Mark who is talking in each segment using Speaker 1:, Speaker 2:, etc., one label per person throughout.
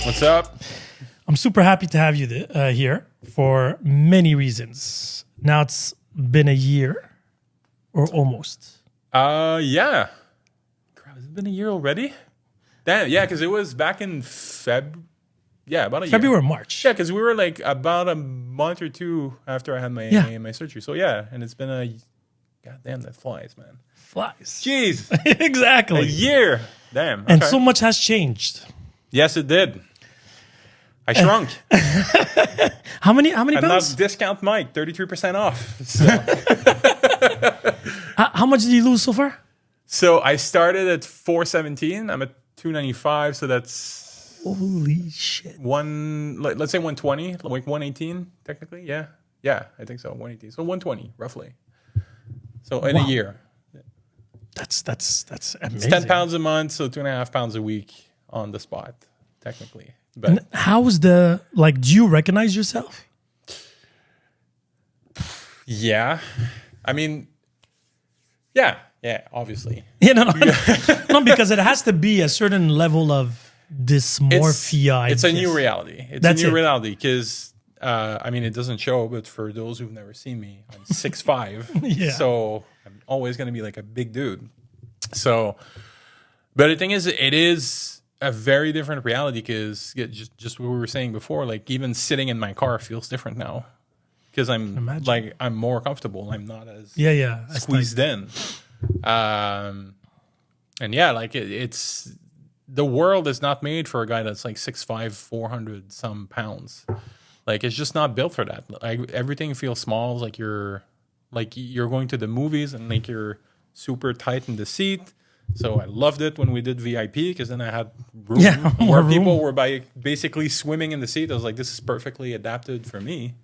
Speaker 1: What's up?
Speaker 2: I'm super happy to have you here for many reasons. Now it's been a year or almost.
Speaker 1: Yeah. Crap, has it been a year already? Damn, yeah, because it was back in about a
Speaker 2: February
Speaker 1: year.
Speaker 2: or March.
Speaker 1: Yeah, because we were like about a month or two after I had my surgery. So yeah, and it's been goddamn, that flies, man.
Speaker 2: Flies.
Speaker 1: Jeez.
Speaker 2: Exactly.
Speaker 1: A year. Damn. Okay.
Speaker 2: And so much has changed.
Speaker 1: Yes, it did. I shrunk.
Speaker 2: How many
Speaker 1: And
Speaker 2: pounds?
Speaker 1: not discount Mike, 33% off. So.
Speaker 2: How much did you lose so far?
Speaker 1: So I started at 417. I'm at 295. So that's
Speaker 2: Holy shit.
Speaker 1: let's say 120, like 118 technically. Yeah. Yeah, I think so. 118. So 120 roughly. So in a year.
Speaker 2: That's amazing.
Speaker 1: It's 10 pounds a month. So 2.5 pounds a week on the spot, technically. But
Speaker 2: And how is do you recognize yourself?
Speaker 1: yeah, I mean, yeah, obviously.
Speaker 2: Yeah, no, because it has to be a certain level of dysmorphia.
Speaker 1: It's a new reality. It's a new reality because, I mean, it doesn't show, but for those who've never seen me, I'm 6'5".
Speaker 2: Yeah.
Speaker 1: So I'm always going to be like a big dude. So, but the thing is, it is a very different reality because just what we were saying before, like even sitting in my car feels different now because I'm more comfortable. I'm not as squeezed in. And yeah, like it's the world is not made for a guy that's like 6'5", 400 some pounds. Like it's just not built for that. Like everything feels small. Like you're going to the movies and like you're super tight in the seat. So I loved it when we did VIP because then I had room where people were basically swimming in the seat. I was like, this is perfectly adapted for me.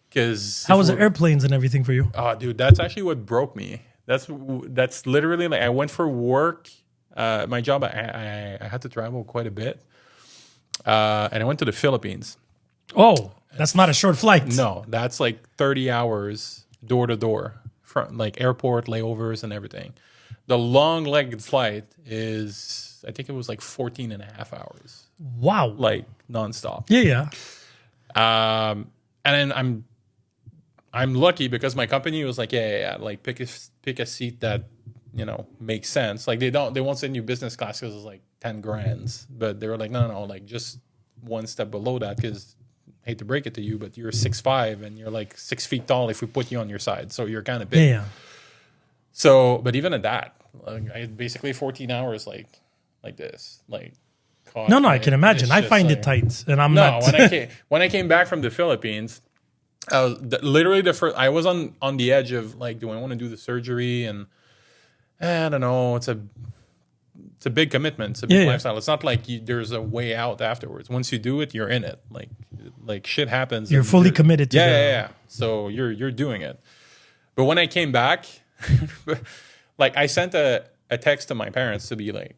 Speaker 1: Because
Speaker 2: how was the airplanes and everything for you?
Speaker 1: Oh, dude, that's actually what broke me. That's literally like I went for work. My job, I had to travel quite a bit, and I went to the Philippines.
Speaker 2: Oh, that's not a short flight.
Speaker 1: No, that's like 30 hours door to door, from like airport layovers and everything. The long-legged flight is, I think it was like 14 and a half hours.
Speaker 2: Wow.
Speaker 1: Like nonstop.
Speaker 2: Yeah.
Speaker 1: And then I'm lucky because my company was like, yeah, like pick a seat that, makes sense. Like they won't send you business class because it's like 10 grand. But they were like, no, like just one step below that because hate to break it to you, but you're 6'5" and you're like 6 feet tall if we put you on your side. So you're kind of big.
Speaker 2: Yeah.
Speaker 1: So, but even at that, like, I had basically 14 hours like this. Like,
Speaker 2: no, I can imagine. I find it tight, and I'm not.
Speaker 1: when I came back from the Philippines, I was literally the first. I was on the edge of like, do I want to do the surgery? And I don't know. It's a big commitment. It's a big lifestyle. It's not like there's a way out afterwards. Once you do it, you're in it. Like shit happens.
Speaker 2: You're fully committed to it.
Speaker 1: Yeah. So you're doing it. But when I came back. Like I sent a text to my parents to be like,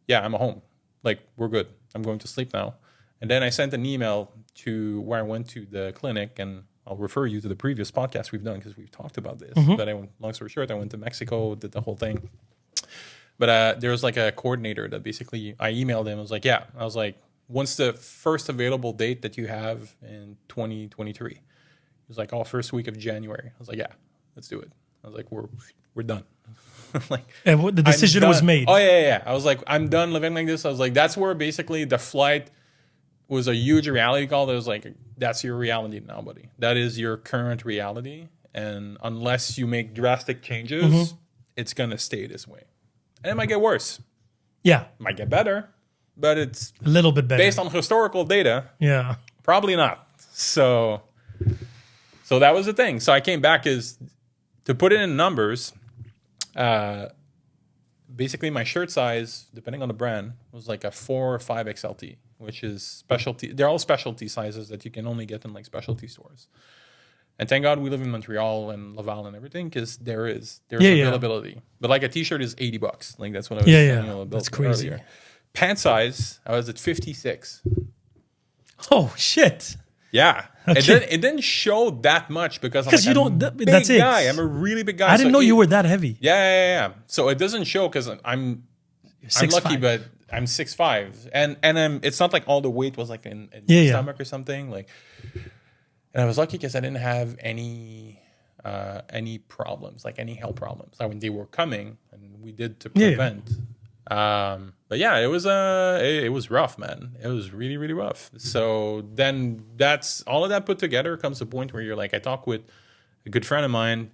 Speaker 1: yeah, I'm home. Like we're good. I'm going to sleep now. And then I sent an email to where I went to the clinic, and I'll refer you to the previous podcast we've done because we've talked about this. But long story short, I went to Mexico, did the whole thing. But there was like a coordinator that basically I emailed him. I was like, yeah. I was like, when's the first available date that you have in 2023? He was like, first week of January. I was like, yeah, let's do it. I was like, we're done. Like,
Speaker 2: and the decision was made.
Speaker 1: Oh yeah. I was like, I'm done living like this. I was like, that's where basically the flight was a huge reality call. That was like, that's your reality now, buddy. That is your current reality. And unless you make drastic changes, it's gonna stay this way. And it might get worse.
Speaker 2: Yeah.
Speaker 1: It might get better, but it's
Speaker 2: a little bit better.
Speaker 1: Based on historical data.
Speaker 2: Yeah.
Speaker 1: Probably not. So that was the thing. So I came back to put it in numbers, basically my shirt size, depending on the brand, was like a 4 or 5 XLT, which is specialty. They're all specialty sizes that you can only get in like specialty stores. And thank God we live in Montreal and Laval and everything because there's availability. But like a t-shirt is $80. Like that's what I was saying about
Speaker 2: that's crazy.
Speaker 1: earlier. Pant size, I was at 56.
Speaker 2: Oh shit.
Speaker 1: Yeah.
Speaker 2: Okay.
Speaker 1: It didn't show that much because I'm
Speaker 2: Because
Speaker 1: like,
Speaker 2: you
Speaker 1: I'm
Speaker 2: don't.
Speaker 1: a big
Speaker 2: That's it.
Speaker 1: guy. I'm a really big guy.
Speaker 2: I didn't
Speaker 1: So
Speaker 2: know you were that heavy.
Speaker 1: Yeah. So it doesn't show because I'm
Speaker 2: 6'5".
Speaker 1: lucky, but I'm 6'5", and it's not like all the weight was like in
Speaker 2: Yeah,
Speaker 1: my
Speaker 2: yeah.
Speaker 1: stomach or something. Like, and I was lucky because I didn't have any problems, like any health problems. Like when they were coming, and we did to
Speaker 2: Yeah.
Speaker 1: prevent. But yeah, it was rough, man. It was really, really rough. So then that's all of that put together comes to a point where you're like, I talked with a good friend of mine.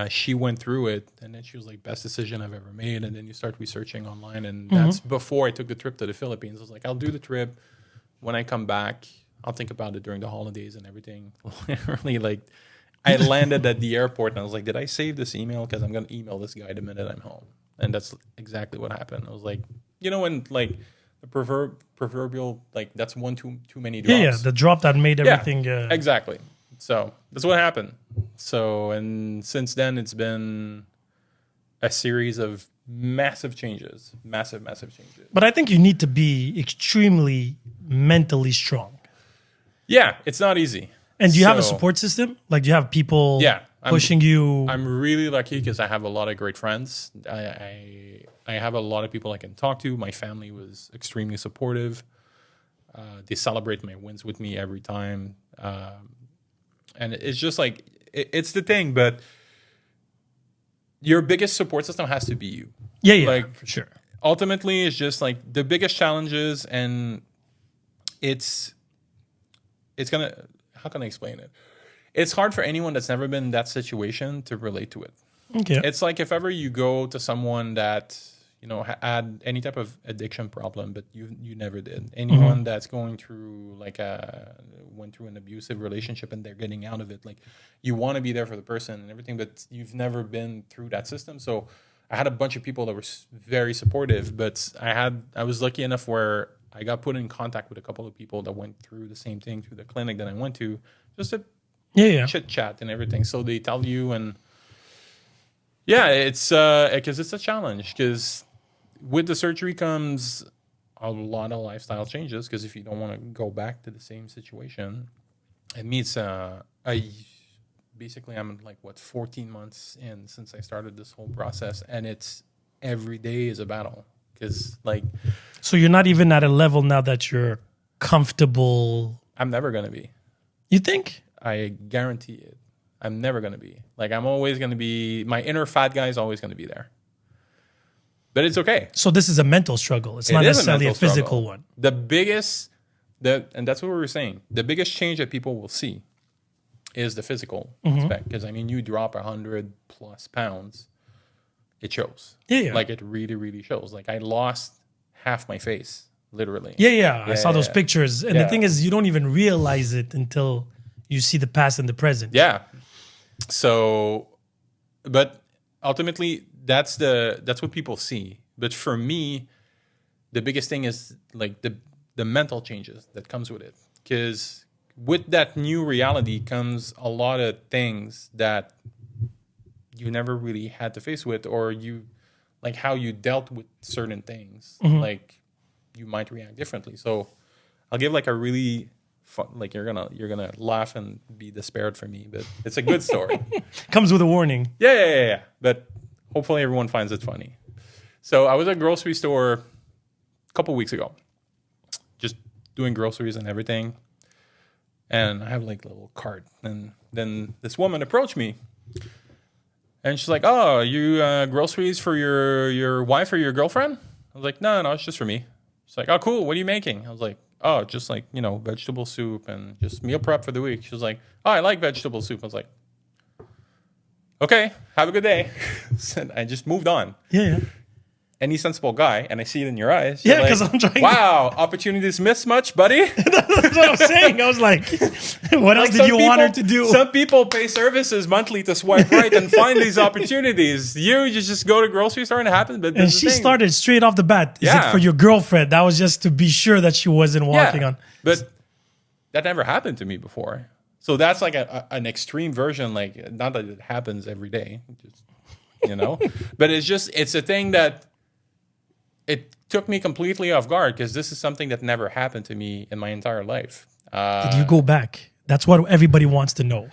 Speaker 1: She went through it, and then she was like, best decision I've ever made. And then you start researching online, and that's before I took the trip to the Philippines. I was like, I'll do the trip. When I come back, I'll think about it during the holidays and everything. Literally, like, I landed at the airport, and I was like, did I save this email? Because I'm going to email this guy the minute I'm home. And that's exactly what happened. I was like, when like the proverbial, like, that's one too many drops.
Speaker 2: Yeah, the drop that made everything.
Speaker 1: Exactly. So that's what happened. So, and since then, it's been a series of massive changes. Massive changes.
Speaker 2: But I think you need to be extremely mentally strong.
Speaker 1: Yeah, it's not easy.
Speaker 2: And do you have a support system? Like, do you have people pushing you?
Speaker 1: I'm really lucky because I have a lot of great friends. I have a lot of people I can talk to. My family was extremely supportive. They celebrate my wins with me every time. And it's just like, it's the thing, but your biggest support system has to be you.
Speaker 2: Yeah,
Speaker 1: like,
Speaker 2: for sure.
Speaker 1: Ultimately, it's just like the biggest challenges, and it's gonna, how can I explain it? It's hard for anyone that's never been in that situation to relate to it.
Speaker 2: Okay.
Speaker 1: It's like if ever you go to someone that, had any type of addiction problem, but you never did. Anyone that's going through went through an abusive relationship and they're getting out of it. Like, you want to be there for the person and everything, but you've never been through that system. So I had a bunch of people that were very supportive, but I was lucky enough where I got put in contact with a couple of people that went through the same thing through the clinic that I went to, just to chit chat and everything. So they tell you, and it's because it's a challenge, because with the surgery comes a lot of lifestyle changes, because if you don't want to go back to the same situation, it means basically I'm like 14 months in since I started this whole process, and it's every day is a battle, because
Speaker 2: so you're not even at a level now that you're comfortable.
Speaker 1: I'm never going to be.
Speaker 2: You think?
Speaker 1: I guarantee it. I'm never going to be. Like, I'm always going to be, my inner fat guy is always going to be there. But it's okay.
Speaker 2: So this is a mental struggle. It's not necessarily a physical one.
Speaker 1: The biggest, and that's what we were saying, the biggest change that people will see is the physical aspect. Because, you drop 100 plus pounds, it shows.
Speaker 2: Yeah.
Speaker 1: Like, it really, really shows. Like, I lost half my face, literally.
Speaker 2: Yeah. I saw those pictures. And the thing is, you don't even realize it until you see the past and the present.
Speaker 1: Yeah. So, but ultimately, that's what people see. But for me, the biggest thing is like the mental changes that comes with it. Because with that new reality comes a lot of things that you never really had to face with, or like how you dealt with certain things. Like, you might react differently. So I'll give like a really fun, like, you're gonna laugh and be despaired for me, but it's a good story.
Speaker 2: Comes with a warning.
Speaker 1: Yeah. But hopefully everyone finds it funny. So I was at a grocery store a couple weeks ago, just doing groceries and everything. And I have like a little cart. And then this woman approached me. And she's like, oh, you groceries for your wife or your girlfriend? I was like, no, it's just for me. She's like, oh, cool. What are you making? I was like, oh, just like, vegetable soup and just meal prep for the week. She was like, oh, I like vegetable soup. I was like, okay, have a good day. And I just moved on.
Speaker 2: Yeah.
Speaker 1: Any sensible guy, and I see it in your eyes.
Speaker 2: Yeah, because I'm trying.
Speaker 1: Wow, opportunities missed much, buddy.
Speaker 2: That's what I was saying. I was like, what else did you want her to do?
Speaker 1: Some people pay services monthly to swipe right and find these opportunities. You just go to grocery store and it happens. But
Speaker 2: and she started straight off the bat. Is it for your girlfriend? That was just to be sure that she wasn't walking on.
Speaker 1: But that never happened to me before. So that's like an extreme version. Like, not that it happens every day, just, but it's a thing that it took me completely off guard, because this is something that never happened to me in my entire life.
Speaker 2: Did you go back That's what everybody wants to know.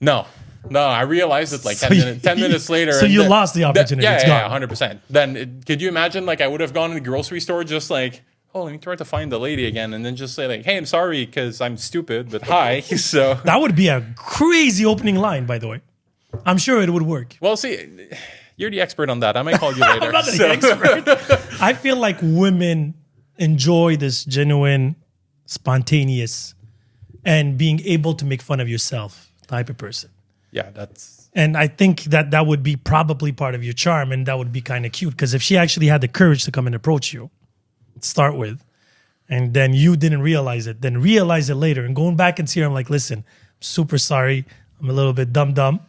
Speaker 1: No, I realized it like
Speaker 2: So
Speaker 1: 10 minutes later.
Speaker 2: So
Speaker 1: and
Speaker 2: you
Speaker 1: then-
Speaker 2: lost the opportunity. It's
Speaker 1: Yeah,
Speaker 2: gone.
Speaker 1: 100%. Then could you imagine, like, I would have gone to the grocery store just like, oh, let me try to find the lady again, and then just say like, hey, I'm sorry because I'm stupid, but hi. So,
Speaker 2: That would be a crazy opening line, by the way. I'm sure it would work.
Speaker 1: well, see, you're the expert on that. I might call you later.
Speaker 2: I'm not the expert. I feel like women enjoy this genuine, spontaneous, and being able to make fun of yourself type of person.
Speaker 1: Yeah, that's
Speaker 2: And I think that would be probably part of your charm, and that would be kind of cute. Because if she actually had the courage to come and approach you, start with, and then you didn't realize it, then realize it later, and going back and see her, I'm like, listen, I'm super sorry. I'm a little bit dumb.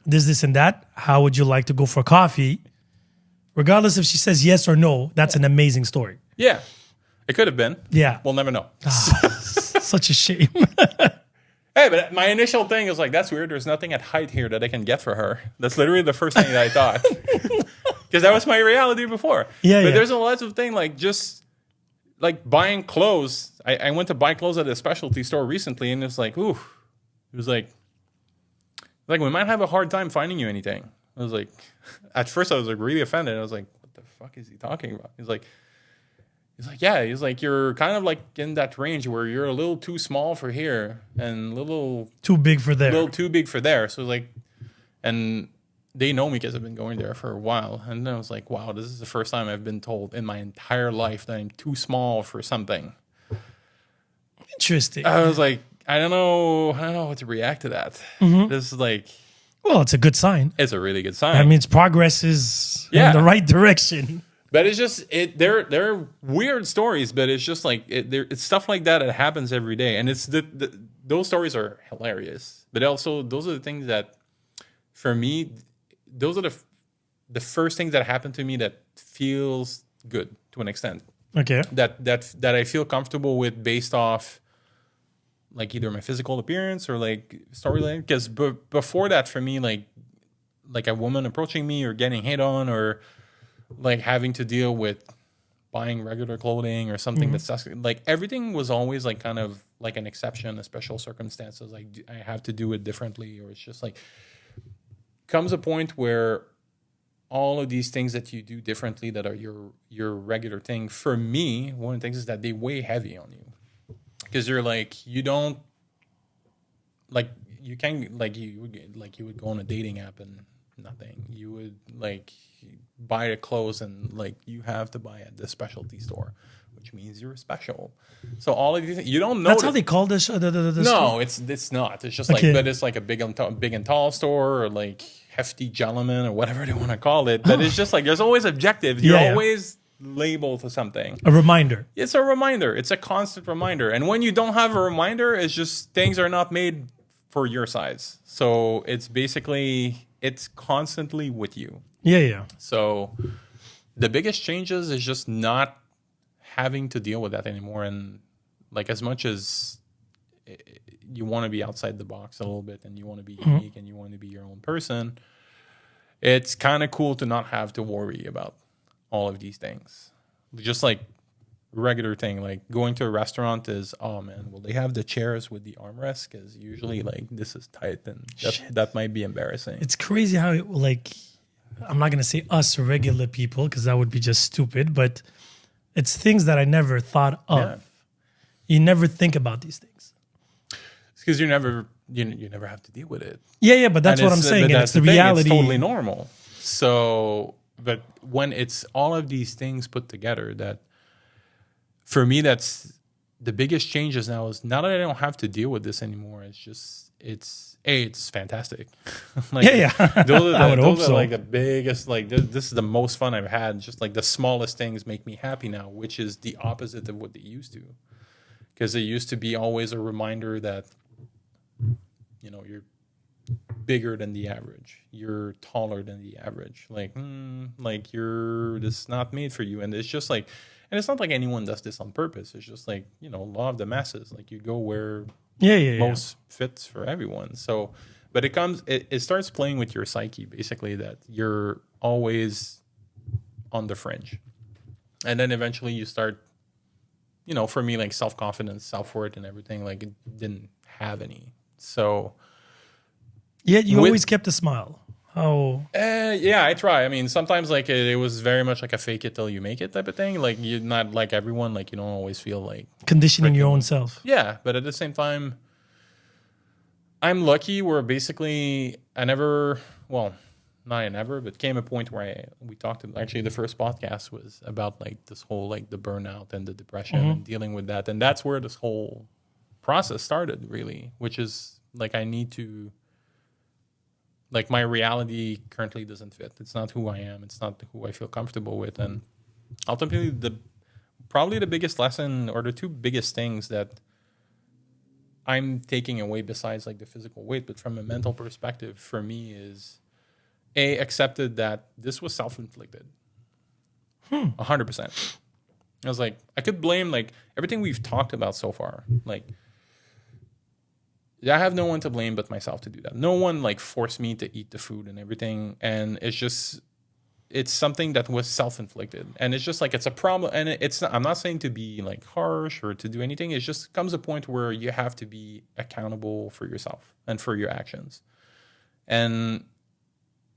Speaker 2: This, and that. How would you like to go for coffee? Regardless if she says yes or no, that's an amazing story.
Speaker 1: yeah. It could have been.
Speaker 2: Yeah.
Speaker 1: We'll never know.
Speaker 2: Such a shame.
Speaker 1: Hey, but my initial thing is like, that's weird. There's nothing at height here that I can get for her. That's literally the first thing that I thought. Because that was my reality before.
Speaker 2: Yeah,
Speaker 1: but
Speaker 2: yeah.
Speaker 1: there's a lot of thing like just like buying clothes. I went to buy clothes at a specialty store recently, and it's like, ooh, it was like we might have a hard time finding you anything. I was like, at first I was like really offended. I was like, what the fuck is he talking about? He's like, yeah. He's like, you're kind of like in that range where you're a little too small for here and a little
Speaker 2: Too big for there.
Speaker 1: too big for there. So like, and they know me because I've been going there for a while. And then I was like, wow, this is the first time I've been told in my entire life that I'm too small for something.
Speaker 2: Interesting.
Speaker 1: I was like, I don't know what to react to that. This is like,
Speaker 2: Well, it's a good sign.
Speaker 1: it's a really good sign.
Speaker 2: That means progress is
Speaker 1: Yeah.
Speaker 2: in the right direction.
Speaker 1: But it's just they're weird stories, but it's just like it's stuff like that happens every day, and it's those stories are hilarious. But also those are the things that, for me, those are the first things that happen to me that feels good to an extent.
Speaker 2: Okay.
Speaker 1: That I feel comfortable with based off like either my physical appearance or like storyline. Because before that, for me, like a woman approaching me or getting hit on or like having to deal with buying regular clothing or something that's like everything was always like kind of like an exception, a special circumstances. Like I have to do it differently, or it's just like comes a point where all of these things that you do differently that are your regular thing. For me, one of the things is that they weigh heavy on you because you're like you don't like you can like you would go on a dating app and nothing. You would like buy the clothes and like you have to buy at the specialty store, which means you're special. So all of these you don't know.
Speaker 2: That's how they call this. The
Speaker 1: no,
Speaker 2: store?
Speaker 1: it's not. It's just
Speaker 2: Okay.
Speaker 1: like, but it's like a big and tall store or like hefty gentleman or whatever they want to call it. But it's just like there's always objectives. You're
Speaker 2: Yeah.
Speaker 1: always labeled to something.
Speaker 2: A reminder.
Speaker 1: It's a reminder. It's a constant reminder. And when you don't have a reminder, it's just things are not made for your size. So it's basically it's constantly with you.
Speaker 2: Yeah.
Speaker 1: So the biggest changes is just not having to deal with that anymore. And like as much as you want to be outside the box a little bit and you want to be unique and you want to be your own person, it's kind of cool to not have to worry about all of these things. Just like regular thing, like going to a restaurant is, oh man, will they have the chairs with the armrests? Because usually like this is tight and that might be embarrassing.
Speaker 2: It's crazy how like I'm not gonna say us regular people because that would be just stupid, but it's things that I never thought of.
Speaker 1: Yeah.
Speaker 2: You never think about these things.
Speaker 1: It's because you never have to deal with it.
Speaker 2: Yeah, but that's
Speaker 1: And
Speaker 2: what I'm saying, and
Speaker 1: that's
Speaker 2: it's the
Speaker 1: thing,
Speaker 2: reality.
Speaker 1: It's totally normal. So, but when it's all of these things put together, that for me, that's the biggest changes now. Is now that I don't have to deal with this anymore. It's just it's fantastic. Like,
Speaker 2: Yeah.
Speaker 1: Those
Speaker 2: I would hope
Speaker 1: are
Speaker 2: so.
Speaker 1: like the biggest. Like this is the most fun I've had. Just like the smallest things make me happy now, which is the opposite of what they used to. Because it used to be always a reminder that, you know, you're bigger than the average. You're taller than the average. Like you're this is not made for you. And it's just like, and it's not like anyone does this on purpose. It's just like, you know, law of the masses. Like you go where
Speaker 2: Yeah.
Speaker 1: most fits for everyone. So, but it starts playing with your psyche, basically, that you're always on the fringe. And then eventually you start for me, like self-confidence, self-worth and everything, like it didn't have any. So
Speaker 2: Yet you always kept a smile. Oh,
Speaker 1: yeah, I try. I mean, sometimes like it was very much like a fake it till you make it type of thing. Like you're not like everyone, like you don't always feel like
Speaker 2: conditioning your own self.
Speaker 1: Yeah, but at the same time, I'm lucky where basically I never, well, not I never, but came a point where we talked about, actually the first podcast was about like this whole like the burnout and the depression and dealing with that. And that's where this whole process started really, which is like I need to, like my reality currently doesn't fit. It's not who I am. It's not who I feel comfortable with. And ultimately probably the biggest lesson or the two biggest things that I'm taking away besides like the physical weight, but from a mental perspective for me is accepted that this was self-inflicted. 100%. I was like, I could blame like everything we've talked about so far. Like I have no one to blame but myself to do that. No one like forced me to eat the food and everything. And it's something that was self-inflicted. And it's just like, it's a problem. And I'm not saying to be like harsh or to do anything. It just comes a point where you have to be accountable for yourself and for your actions. And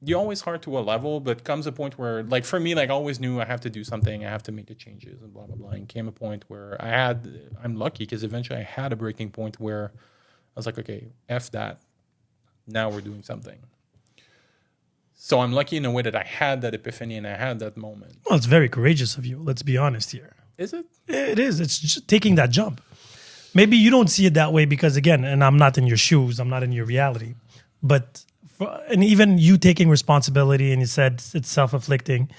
Speaker 1: you always hard to a level, but comes a point where like for me, like I always knew I have to do something. I have to make the changes and blah, blah, blah. And came a point where I'm lucky because eventually I had a breaking point where I was like, okay, F that. Now we're doing something. So I'm lucky in a way that I had that epiphany and I had that moment.
Speaker 2: Well, it's very courageous of you. Let's be honest here.
Speaker 1: Is it?
Speaker 2: It is. It's just taking that jump. Maybe you don't see it that way because, again, and I'm not in your shoes. I'm not in your reality. But, and even you taking responsibility, and you said it's self-afflicting.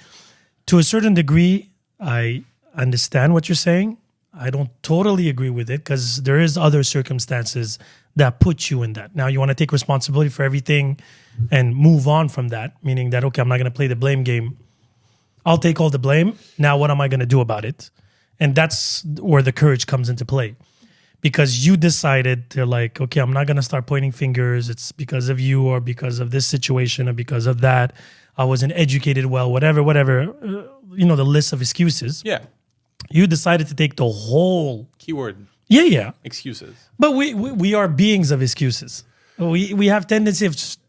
Speaker 2: To a certain degree, I understand what you're saying. I don't totally agree with it because there is other circumstances that put you in that. Now you want to take responsibility for everything and move on from that, meaning that, okay, I'm not going to play the blame game. I'll take all the blame. Now what am I going to do about it? And that's where the courage comes into play because you decided to like, okay, I'm not going to start pointing fingers. It's because of you or because of this situation or because of that. I wasn't educated well, whatever, the list of excuses.
Speaker 1: Yeah.
Speaker 2: You decided to take the whole
Speaker 1: Keyword.
Speaker 2: Yeah.
Speaker 1: Excuses.
Speaker 2: But we are beings of excuses. We have tendency of just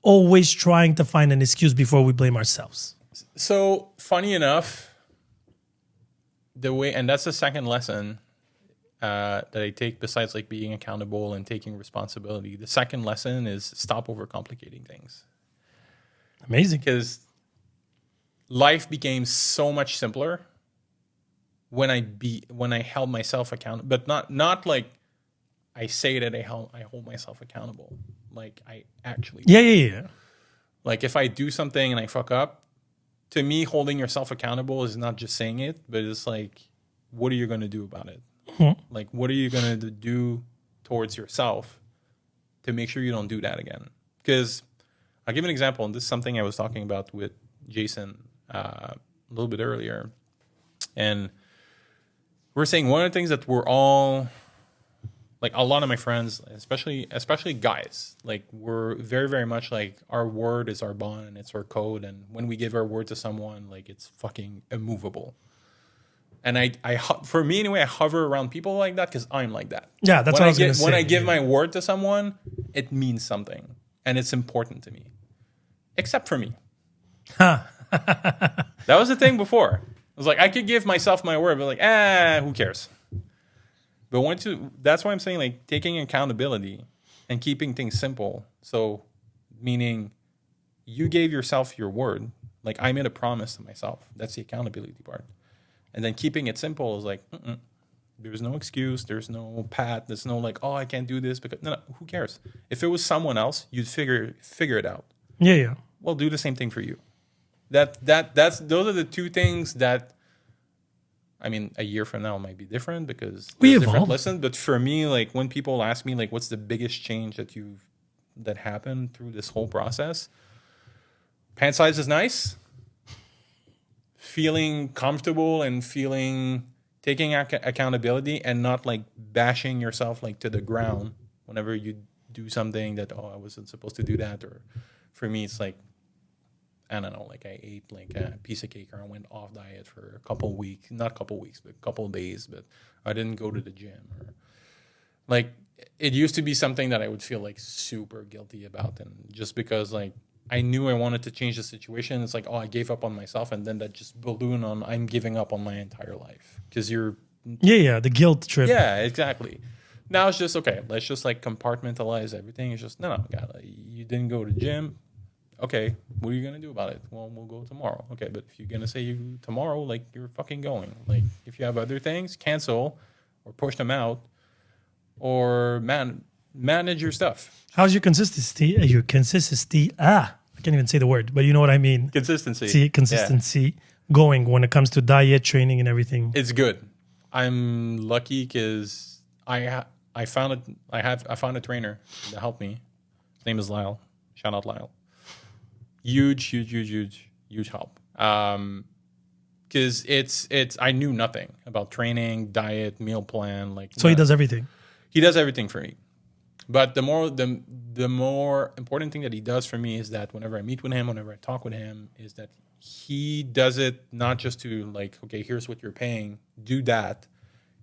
Speaker 2: always trying to find an excuse before we blame ourselves.
Speaker 1: So funny enough, and that's the second lesson that I take besides like being accountable and taking responsibility. The second lesson is stop overcomplicating things.
Speaker 2: Amazing.
Speaker 1: Because life became so much simpler when I held myself accountable, but not like I say that I hold myself accountable. Like I actually do.
Speaker 2: Yeah.
Speaker 1: Like if I do something and I fuck up, to me, holding yourself accountable is not just saying it, but it's like, what are you going to do about it? Mm-hmm. Like, what are you going to do towards yourself to make sure you don't do that again? Because I'll give an example, and this is something I was talking about with Jason a little bit earlier, and we're saying one of the things that we're all, like a lot of my friends, especially guys, like we're very, very much like our word is our bond and it's our code. And when we give our word to someone, like it's fucking immovable. And for me anyway, I hover around people like that because I'm like that.
Speaker 2: Yeah, that's what I was going to say.
Speaker 1: When I give my word to someone, it means something and it's important to me, except for me. That was the thing before. I was like, I could give myself my word, but like, who cares? But that's why I'm saying like taking accountability and keeping things simple. So meaning you gave yourself your word. Like I made a promise to myself. That's the accountability part. And then keeping it simple is like, there's no excuse. There's no pat. There's no like, oh, I can't do this because no, who cares? If it was someone else, you'd figure it out.
Speaker 2: Yeah.
Speaker 1: Well, do the same thing for you. Those are the two things that, I mean, a year from now might be different because
Speaker 2: we
Speaker 1: different
Speaker 2: evolve.
Speaker 1: lessons. But for me, like when people ask me, like, what's the biggest change that happened through this whole process? Pant size is nice. Feeling comfortable and taking accountability and not like bashing yourself like to the ground whenever you do something that, oh, I wasn't supposed to do that. Or for me, it's like, I don't know, like I ate like a piece of cake or I went off diet for a couple weeks, not a couple weeks, but a couple of days, but I didn't go to the gym or like it used to be something that I would feel like super guilty about. And just because like I knew I wanted to change the situation, it's like, oh, I gave up on myself. And then that just ballooned on, I'm giving up on my entire life because you're.
Speaker 2: Yeah, the guilt trip.
Speaker 1: Yeah, exactly. Now it's just, okay, let's just like compartmentalize everything. It's just, no, God, you didn't go to the gym. Okay, what are you going to do about it? Well, we'll go tomorrow. Okay, but if you're going to say you tomorrow, like you're fucking going. Like if you have other things, cancel or push them out or manage your stuff.
Speaker 2: How's your consistency? I can't even say the word, but you know what I mean. Consistency going when it comes to diet, training, and everything.
Speaker 1: It's good. I'm lucky because I found a trainer that helped me. His name is Lyle. Shout out Lyle. Huge help. Because it's I knew nothing about training, diet, meal plan. Like
Speaker 2: so, he does everything.
Speaker 1: He does everything for me. But the more important thing that he does for me is that whenever I meet with him, whenever I talk with him, is that he does it not just to like, okay, here's what you're paying, do that.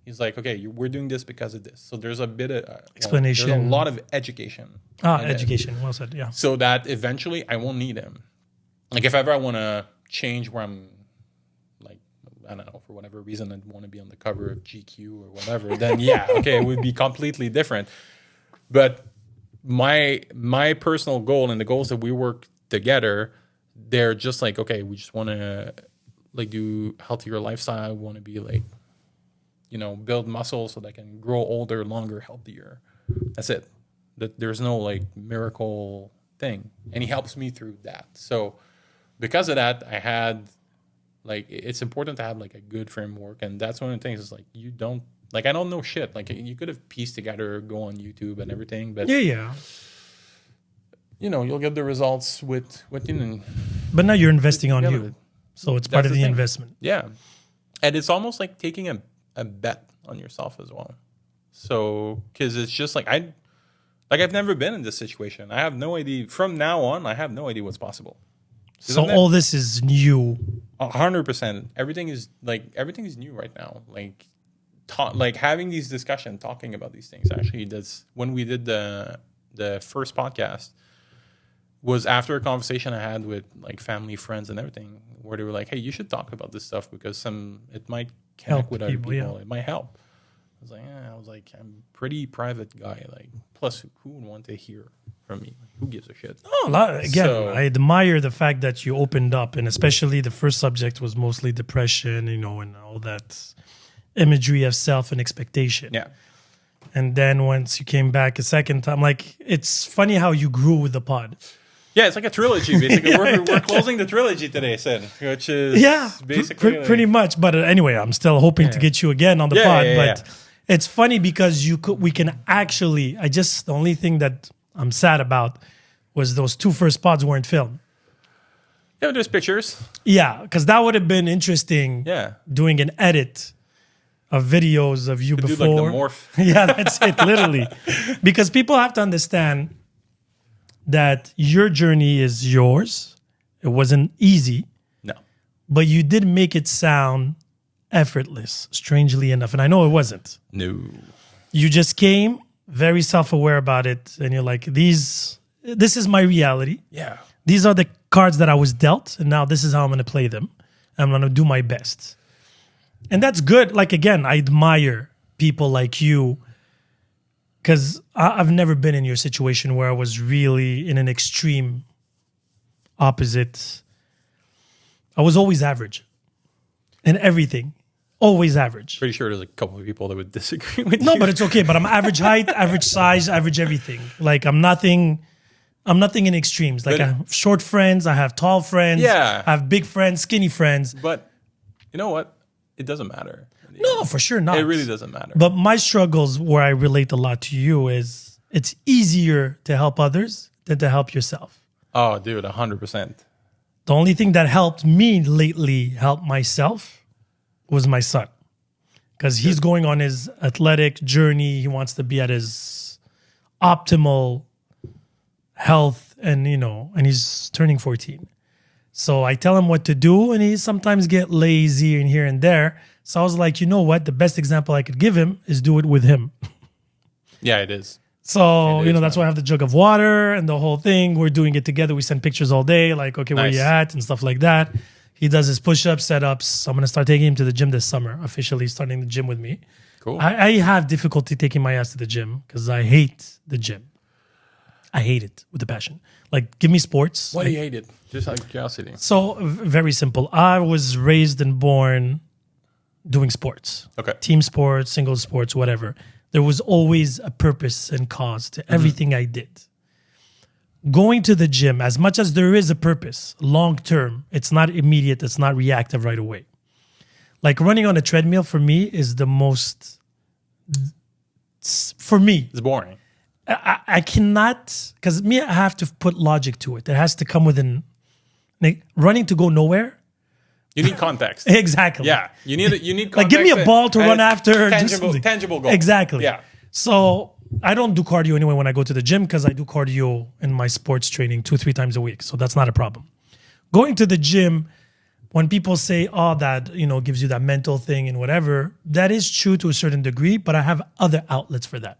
Speaker 1: He's like, okay, we're doing this because of this. So there's a bit of
Speaker 2: explanation.
Speaker 1: There's a lot of education.
Speaker 2: Education. Well said. Yeah.
Speaker 1: So that eventually I won't need him. Like if ever I want to change where I'm, like I don't know, for whatever reason I want to be on the cover of GQ or whatever, then yeah, okay, it would be completely different. But my personal goal and the goals that we work together, they're just like, okay, we just want to like do healthier lifestyle. We want to be like, build muscle so that I can grow older, longer, healthier. That's it. That there's no like miracle thing. And he helps me through that. So because of that, I had like, it's important to have like a good framework. And that's one of the things is like, I don't know shit. Like you could have pieced together, go on YouTube and everything, but
Speaker 2: yeah.
Speaker 1: You'll get the results with
Speaker 2: But now you're investing on you. So it's part of the investment.
Speaker 1: Yeah. And it's almost like taking a bet on yourself as well. So, because it's just like I've never been in this situation. I have no idea. From now on, I have no idea what's possible.
Speaker 2: So all this is new.
Speaker 1: 100%. Everything is new right now. Like having these discussions, talking about these things. Actually, that's when we did the first podcast. Was after a conversation I had with like family, friends, and everything, where they were like, "Hey, you should talk about this stuff because it might connect with other people. Yeah. It might help." I was like, I'm a pretty private guy. Like, plus, who would want to hear from me? Like, who gives a shit?
Speaker 2: I admire the fact that you opened up, and especially the first subject was mostly depression, and all that imagery of self and expectation.
Speaker 1: Yeah.
Speaker 2: And then once you came back a second time, like it's funny how you grew with the pod.
Speaker 1: Yeah, it's like a trilogy, basically. We're closing the trilogy today, Sid, which is basically
Speaker 2: pretty much. But anyway, I'm still hoping to get you again on the pod. But it's funny because we can actually. The only thing that I'm sad about was those two first pods weren't filmed.
Speaker 1: Yeah, there's pictures.
Speaker 2: Yeah, because that would have been interesting.
Speaker 1: Yeah,
Speaker 2: doing an edit of videos of you before.
Speaker 1: Do like the morph.
Speaker 2: Yeah, that's it, literally. Because people have to understand that your journey is yours. It wasn't easy.
Speaker 1: No.
Speaker 2: But you did make it sound effortless, strangely enough. And I know it wasn't.
Speaker 1: No.
Speaker 2: You just came very self-aware about it. And you're like, this is my reality.
Speaker 1: Yeah.
Speaker 2: These are the cards that I was dealt. And now this is how I'm going to play them. I'm going to do my best. And that's good. Like, again, I admire people like you because I've never been in your situation where I was really in an extreme opposite. I was always average in everything. Always average.
Speaker 1: Pretty sure there's a couple of people that would disagree with you.
Speaker 2: No, but it's okay. But I'm average height, average size, average everything. Like, I'm nothing in extremes. Like, I have short friends. I have tall friends.
Speaker 1: Yeah.
Speaker 2: I have big friends, skinny friends.
Speaker 1: But you know what? It doesn't matter.
Speaker 2: No, for sure not.
Speaker 1: It really doesn't matter.
Speaker 2: But my struggles where I relate a lot to you is it's easier to help others than to help yourself.
Speaker 1: Oh, dude, 100%.
Speaker 2: The only thing that helped me lately help myself was my son. Because he's going on his athletic journey. He wants to be at his optimal health and he's turning 14. So I tell him what to do, and he sometimes get lazy and here and there. So I was like, you know what? The best example I could give him is do it with him.
Speaker 1: Yeah, it is.
Speaker 2: So,
Speaker 1: It is,
Speaker 2: that's
Speaker 1: man.
Speaker 2: why I have the jug of water and the whole thing. We're doing it together. We send pictures all day, like, okay, where
Speaker 1: Nice.
Speaker 2: you at and stuff like that. He does his push-ups, setups. So I'm going to start taking him to the gym this summer, officially starting the gym with me.
Speaker 1: Cool.
Speaker 2: I have difficulty taking my ass to the gym because I hate the gym. I hate it with a passion. Like, give me sports.
Speaker 1: Why do you hate it? Just out of curiosity.
Speaker 2: So, very simple. I was raised and born doing sports.
Speaker 1: Okay.
Speaker 2: Team sports, single sports, whatever. There was always a purpose and cause to everything I did. Going to the gym, as much as there is a purpose, long term, it's not immediate, it's not reactive right away. Like running on a treadmill for me is the most, for me,
Speaker 1: It's boring.
Speaker 2: I cannot, because me, I have to put logic to it. It has to come within, like running to go nowhere.
Speaker 1: You need context.
Speaker 2: Exactly.
Speaker 1: Yeah, you need context.
Speaker 2: Like, give me a ball to
Speaker 1: and
Speaker 2: run after. do
Speaker 1: Tangible,
Speaker 2: something.
Speaker 1: tangible goal.
Speaker 2: Exactly.
Speaker 1: Yeah.
Speaker 2: So I don't do cardio anyway when I go to the gym because I do cardio in my sports training 2-3 times a week. So that's not a problem. Going to the gym, when people say, oh, that, gives you that mental thing and whatever, that is true to a certain degree, but I have other outlets for that.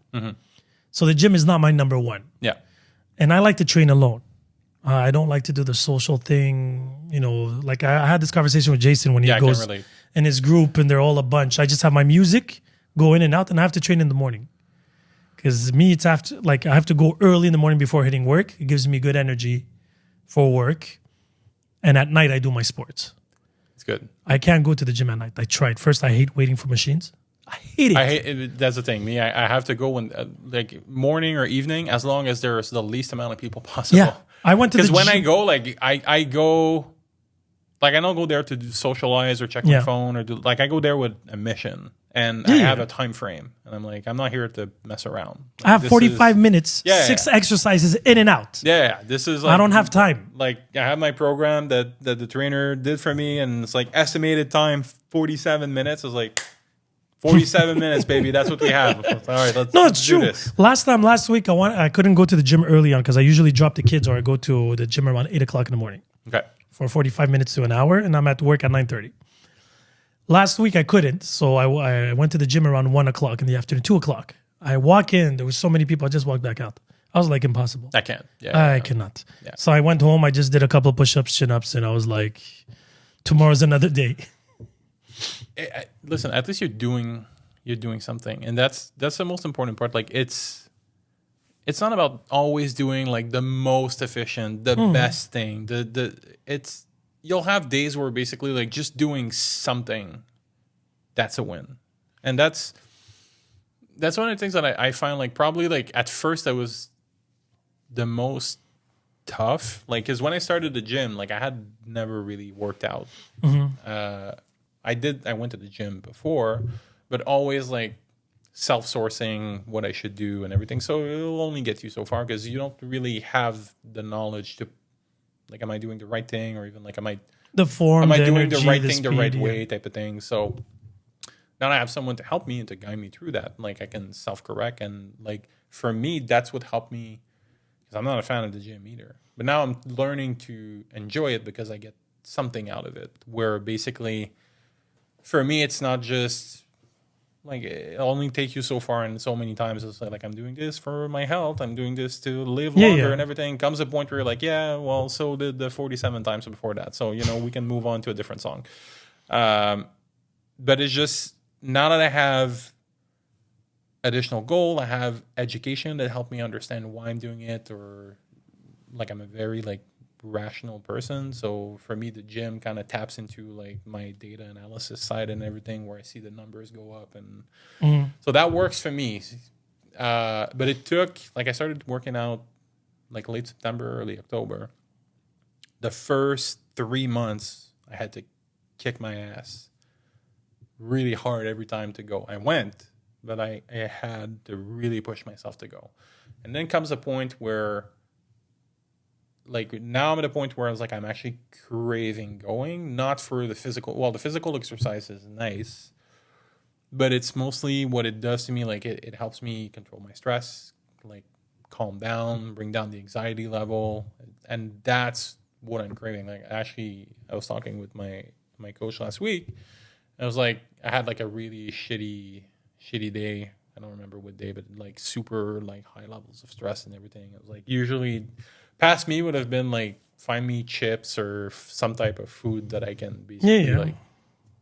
Speaker 2: So the gym is not my number one.
Speaker 1: Yeah.
Speaker 2: And I like to train alone. I don't like to do the social thing. Like I had this conversation with Jason when he
Speaker 1: Yeah, I can
Speaker 2: goes
Speaker 1: relate.
Speaker 2: in his group and they're all a bunch. I just have my music, go in and out, and I have to train in the morning. Because me, it's after, like, I have to go early in the morning before hitting work. It gives me good energy for work. And at night, I do my sports.
Speaker 1: It's good.
Speaker 2: I can't go to the gym at night. I tried. First, I hate waiting for machines. I hate it.
Speaker 1: I hate it. That's the thing. Me, I have to go when like morning or evening, as long as there's the least amount of people possible.
Speaker 2: Yeah. I went to the
Speaker 1: Because when I
Speaker 2: gym.
Speaker 1: go, like I go, like I don't go there to socialize or check
Speaker 2: Yeah.
Speaker 1: my phone or do like I go there with a mission and
Speaker 2: Yeah,
Speaker 1: I
Speaker 2: yeah.
Speaker 1: have a time frame, and I'm like, I'm not here to mess around.
Speaker 2: I have
Speaker 1: This
Speaker 2: 45
Speaker 1: is-
Speaker 2: minutes,
Speaker 1: Yeah,
Speaker 2: 6
Speaker 1: yeah.
Speaker 2: exercises in and out.
Speaker 1: Yeah, this is. Like,
Speaker 2: I don't have time.
Speaker 1: Like I have my program that the trainer did for me, and it's like estimated time 47 minutes. It's like 47 minutes, baby. That's what we have. All right, let's.
Speaker 2: No,
Speaker 1: let's
Speaker 2: it's
Speaker 1: do
Speaker 2: true.
Speaker 1: this.
Speaker 2: Last week, I couldn't go to the gym early on because I usually drop the kids or I go to the gym around 8 o'clock in the morning
Speaker 1: Okay.
Speaker 2: for 45 minutes to an hour, and I'm at work at 9:30. Last week I couldn't, so I went to the gym around 1 o'clock in the afternoon, 2 o'clock. I walk in, there was so many people, I just walked back out. I was like, impossible.
Speaker 1: I can't. Yeah.
Speaker 2: I
Speaker 1: yeah.
Speaker 2: cannot.
Speaker 1: Yeah.
Speaker 2: So I went home, I just did a couple of push-ups, chin-ups, and I was like, tomorrow's another day.
Speaker 1: Listen, at least you're doing something, and that's the most important part. Like it's not about always doing like the most efficient, the best thing. It's you'll have days where basically like just doing something, that's a win, and that's one of the things that I find like probably like at first that was the most tough. Like, because when I started the gym, like I had never really worked out. I went to the gym before, but always like self-sourcing what I should do and everything. So it'll only get you so far because you don't really have the knowledge to, like, am I doing the right thing, or even like, am I
Speaker 2: Doing
Speaker 1: doing
Speaker 2: energy,
Speaker 1: the right thing the right
Speaker 2: speed, yeah.
Speaker 1: way type of thing. So now I have someone to help me and to guide me through that. Like I can self-correct, and like for me, that's what helped me, because I'm not a fan of the gym either. But now I'm learning to enjoy it because I get something out of it, where basically for me, it's not just like it'll only take you so far and so many times. It's like I'm doing this for my health. I'm doing this to live
Speaker 2: Yeah,
Speaker 1: longer
Speaker 2: yeah.
Speaker 1: and everything. Comes a point where you're like, yeah, well, so did the 47 times before that. So, we can move on to a different song. But it's just now that I have additional goal, I have education that help me understand why I'm doing it, or like I'm a very like rational person. So for me, the gym kind of taps into like my data analysis side and everything, where I see the numbers go up, and so that works for me. But it took, like, I started working out like late September, early October. The first 3 months, I had to kick my ass really hard every time to go. I went, but I had to really push myself to go. And then comes a point where, like, now I'm at a point where I was like, I'm actually craving going, not for the physical. Well, the physical exercise is nice, but it's mostly what it does to me. Like, it helps me control my stress, like calm down, bring down the anxiety level. And that's what I'm craving. Like actually, I was talking with my coach last week. I was like, I had like a really shitty day. I don't remember what day, but like super like high levels of stress and everything. It was like usually past me would have been like find me chips or some type of food that I can basically like,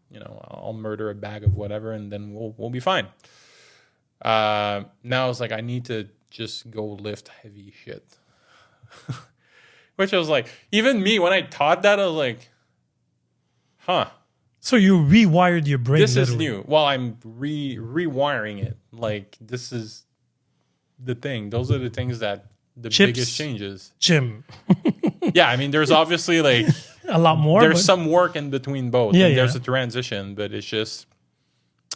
Speaker 1: you know, I'll murder a bag of whatever and then we'll be fine. Now it's like I need to just go lift heavy shit. Which I was like, even me when I taught that, I was like, huh.
Speaker 2: So you rewired your brain.
Speaker 1: This is new. Well, I'm rewiring it. Like this is the thing. Those are the things that the biggest changes.
Speaker 2: Gym.
Speaker 1: Yeah, I mean, there's obviously like
Speaker 2: a lot more.
Speaker 1: There's some work in between both.
Speaker 2: Yeah,
Speaker 1: and there's a transition, but it's just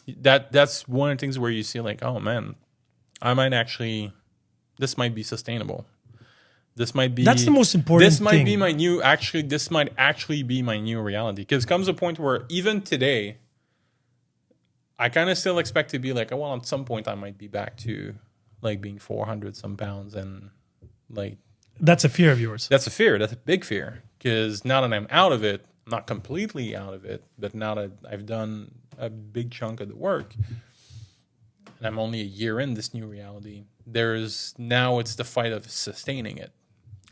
Speaker 1: that's one of the things where you see like, oh man, I might actually, this might be sustainable. This might be.
Speaker 2: That's the most important.
Speaker 1: This might be my new. Actually, this might actually be my new reality. Because comes a point where even today, I kind of still expect to be like, oh, well, at some point I might be back to like being 400 some pounds and like.
Speaker 2: That's a fear of yours.
Speaker 1: That's a fear. That's a big fear. Because now that I'm out of it, not completely out of it, but now that I've done a big chunk of the work, and I'm only a year in this new reality, now it's the fight of sustaining it.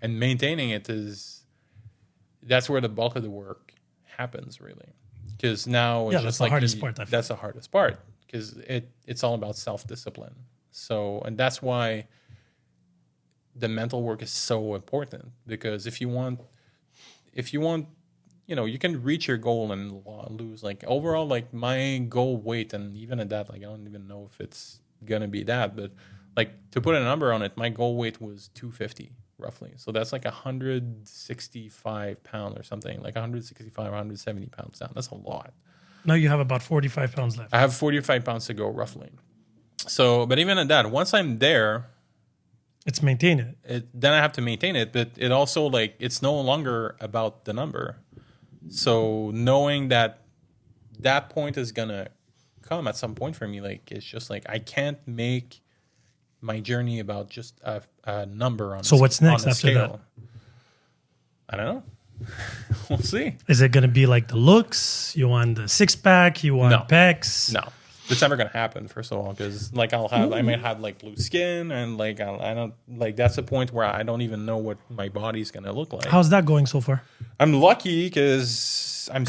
Speaker 1: And maintaining it that's where the bulk of the work happens, really. Because now it's just
Speaker 2: that's the hardest part.
Speaker 1: That's the hardest part because it's all about self-discipline. So, and that's why the mental work is so important. Because if you want, you know, you can reach your goal and lose. Like overall, like my goal weight, and even at that, like I don't even know if it's gonna be that, but like to put a number on it, my goal weight was 250. Roughly. So that's like 165 pounds or something, like 165, 170 pounds down. That's a lot.
Speaker 2: Now you have about 45 pounds left.
Speaker 1: I have 45 pounds to go roughly. So, but even at that, once I'm there,
Speaker 2: it's maintain it.
Speaker 1: Then I have to maintain it. But it also like, it's no longer about the number. So knowing that point is going to come at some point for me, like, it's just like, I can't make my journey about just a number on.
Speaker 2: So what's next after
Speaker 1: scale. That? I don't know. We'll see.
Speaker 2: Is it going to be like the looks? You want the six pack? You want pecs?
Speaker 1: No, it's never going to happen. First of all, because like I might have like loose skin, and like I don't like that's a point where I don't even know what my body's going to look like.
Speaker 2: How's that going so far?
Speaker 1: I'm lucky because I'm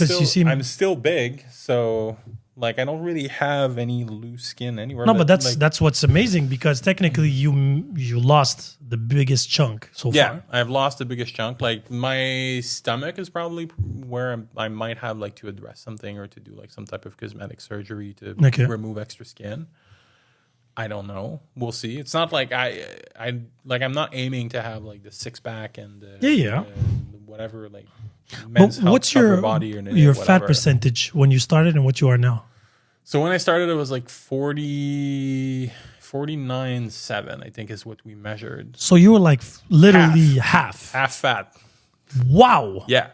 Speaker 1: still big, so. Like I don't really have any loose skin anywhere.
Speaker 2: No, but that's what's amazing because technically you lost the biggest chunk so far.
Speaker 1: Yeah, I've lost the biggest chunk. Like my stomach is probably where I might have like to address something or to do like some type of cosmetic surgery to remove extra skin. I don't know. We'll see. It's not like I'm not aiming to have like the six pack and whatever like.
Speaker 2: What's your fat percentage when you started and what you are now?
Speaker 1: So when I started, it was like 49.7, I think is what we measured.
Speaker 2: So you were like literally half
Speaker 1: fat.
Speaker 2: Wow.
Speaker 1: Yeah.